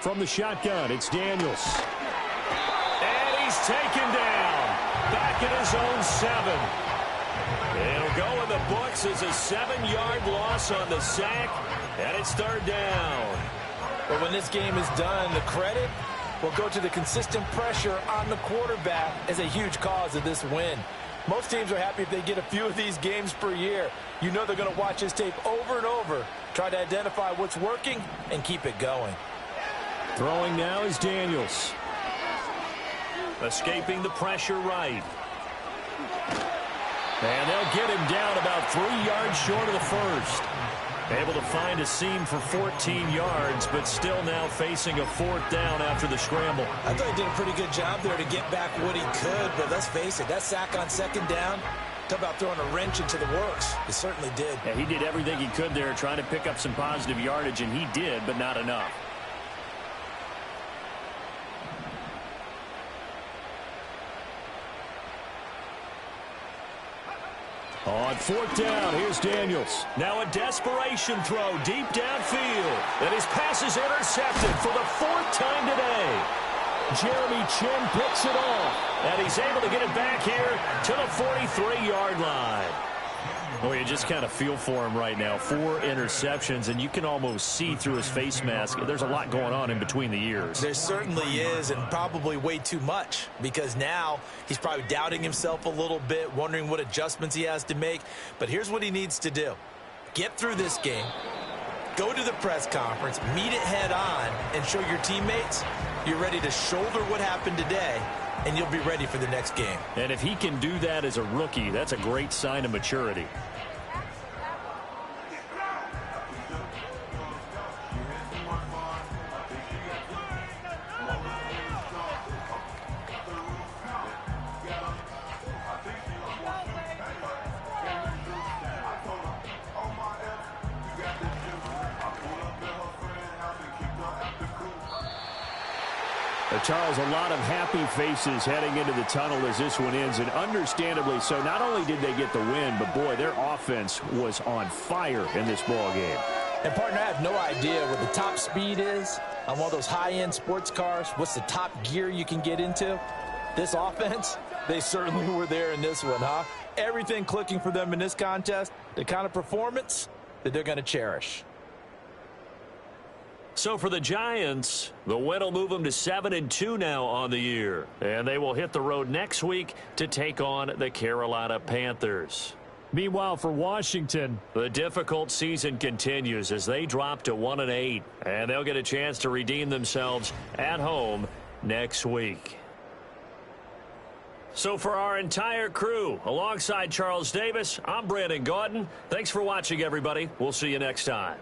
From the shotgun, it's Daniels. And he's taken down. Back at his own 7. It'll go in the books as a 7-yard loss on the sack. And it's 3rd down. But when this game is done, the credit will go to the consistent pressure on the quarterback as a huge cause of this win. Most teams are happy if they get a few of these games per year. You know they're going to watch this tape over and over, try to identify what's working, and keep it going. Throwing now is Daniels. Escaping the pressure right. And they'll get him down about 3 yards short of the first. Able to find a seam for 14 yards, but still now facing a 4th down after the scramble. I thought he did a pretty good job there to get back what he could, but let's face it, that sack on 2nd down, talk about throwing a wrench into the works. He certainly did. Yeah, he did everything he could there trying to pick up some positive yardage, and he did, but not enough. On 4th down, here's Daniels. Now a desperation throw deep downfield. And his pass is intercepted for the 4th time today. Jeremy Chin picks it off. And he's able to get it back here to the 43-yard line. Well, you just kind of feel for him right now. 4 interceptions, and you can almost see through his face mask. There's a lot going on in between the ears. There certainly is, and probably way too much, because now he's probably doubting himself a little bit, wondering what adjustments he has to make. But here's what he needs to do. Get through this game, go to the press conference, meet it head on, and show your teammates you're ready to shoulder what happened today, and you'll be ready for the next game. And if he can do that as a rookie, that's a great sign of maturity. Charles, a lot of happy faces heading into the tunnel as this one ends, and understandably so. Not only did they get the win, but boy, their offense was on fire in this ball game. And partner, I have no idea what the top speed is on one of those high-end sports cars. What's the top gear you can get into? This offense, they certainly were there in this one, huh? Everything clicking for them in this contest, the kind of performance that they're going to cherish. So for the Giants, the win will move them to 7-2 now on the year. And they will hit the road next week to take on the Carolina Panthers. Meanwhile, for Washington, the difficult season continues as they drop to 1-8. And they'll get a chance to redeem themselves at home next week. So for our entire crew, alongside Charles Davis, I'm Brandon Gaudin. Thanks for watching, everybody. We'll see you next time.